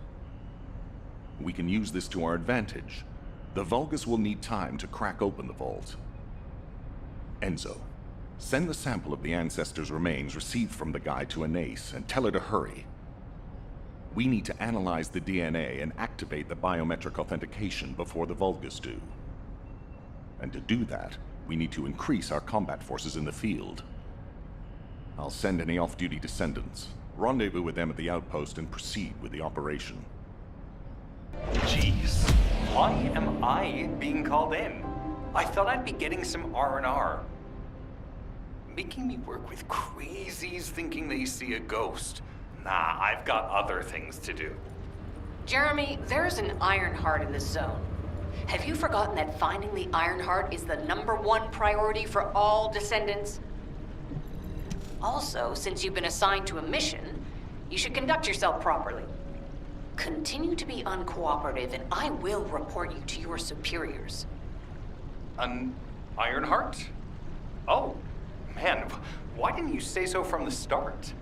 We can use this to our advantage. The Vulgus will need time to crack open the vault. Enzo, send the sample of the ancestors' remains received from the guy to Anais and tell her to hurry. We need to analyze the DNA and activate the biometric authentication before the Vulgus do. And to do that, we need to increase our combat forces in the field. I'll send any off-duty descendants, rendezvous with them at the outpost, and proceed with the operation. Jeez, why am I being called in? I thought I'd be getting some R&R. Making me work with crazies thinking they see a ghost. Nah, I've got other things to do. Jeremy, there's an Ironheart in this zone. Have you forgotten that finding the Ironheart is the #1 priority for all descendants? Also, since you've been assigned to a mission, you should conduct yourself properly. Continue to be uncooperative, and I will report you to your superiors. An Ironheart? Oh, man, why didn't you say so from the start?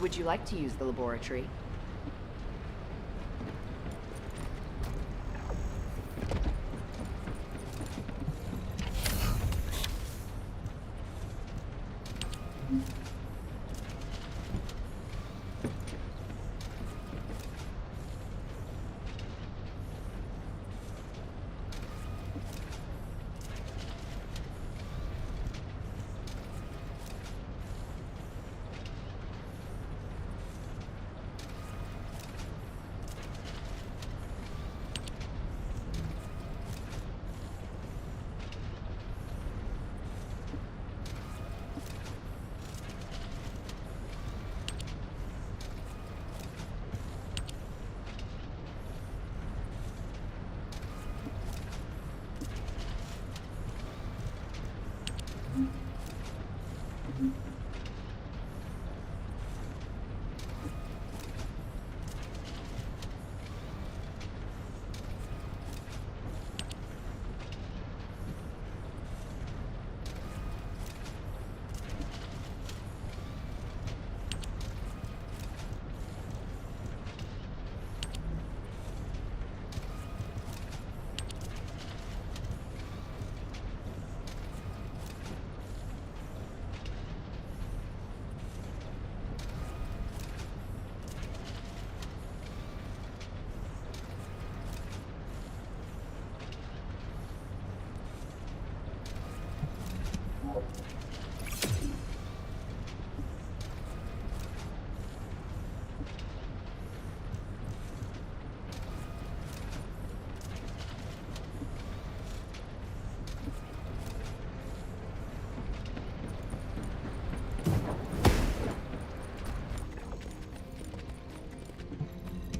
Would you like to use the laboratory?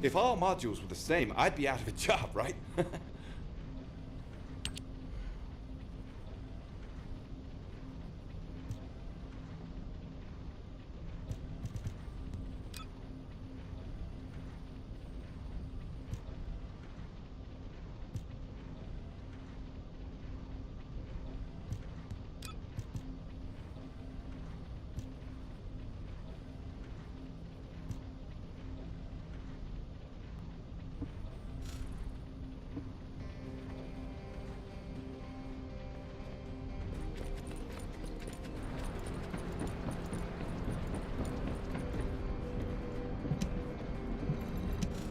If all modules were the same, I'd be out of a job, right?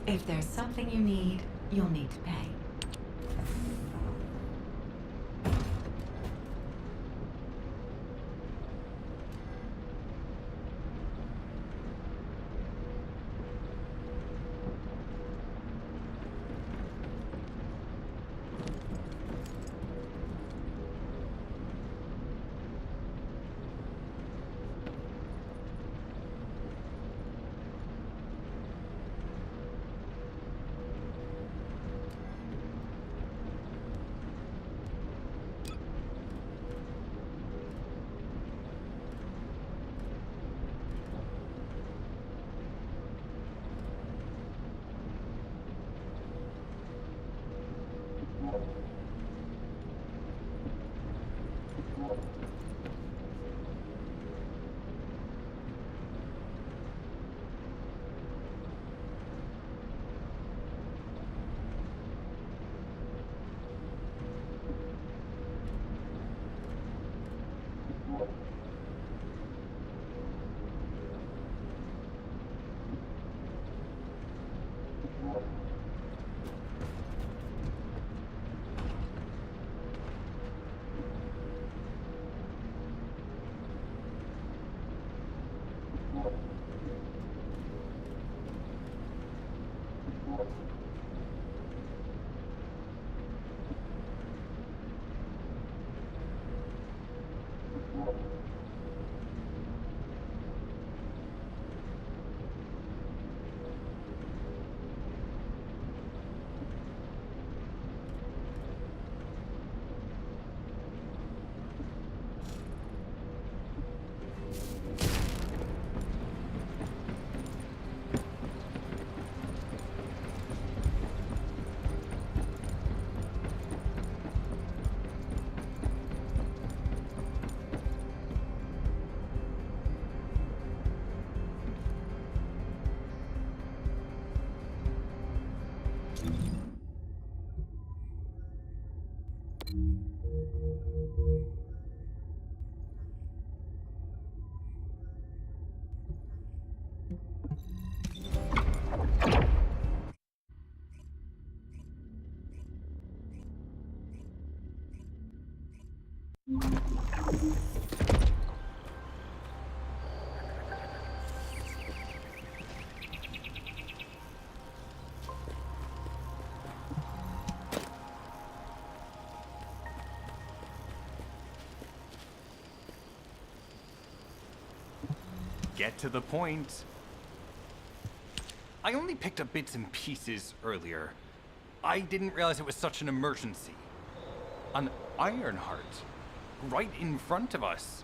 If there's something you need, you'll need to pay. Get to the point. I only picked up bits and pieces earlier. I didn't realize it was such an emergency. An Ironheart. Right in front of us.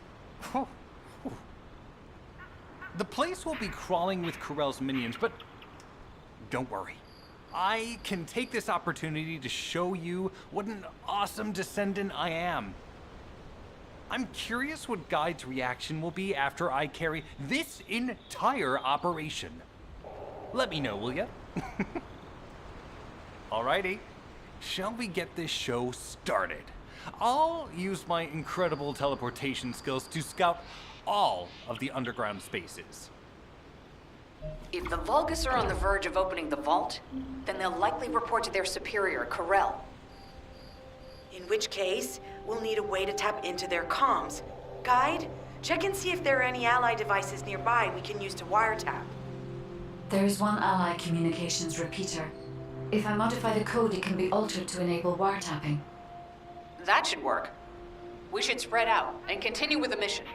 The place will be crawling with Corell's minions, but don't worry. I can take this opportunity to show you what an awesome descendant I am. I'm curious what Guide's reaction will be after I carry this entire operation. Let me know, will ya? Alrighty, shall we get this show started? I'll use my incredible teleportation skills to scout all of the underground spaces. If the Vulgus are on the verge of opening the vault, then they'll likely report to their superior, Corell. In which case, we'll need a way to tap into their comms. Guide, check and see if there are any ally devices nearby we can use to wiretap. There is one ally communications repeater. If I modify the code, it can be altered to enable wiretapping. That should work. We should spread out and continue with the mission.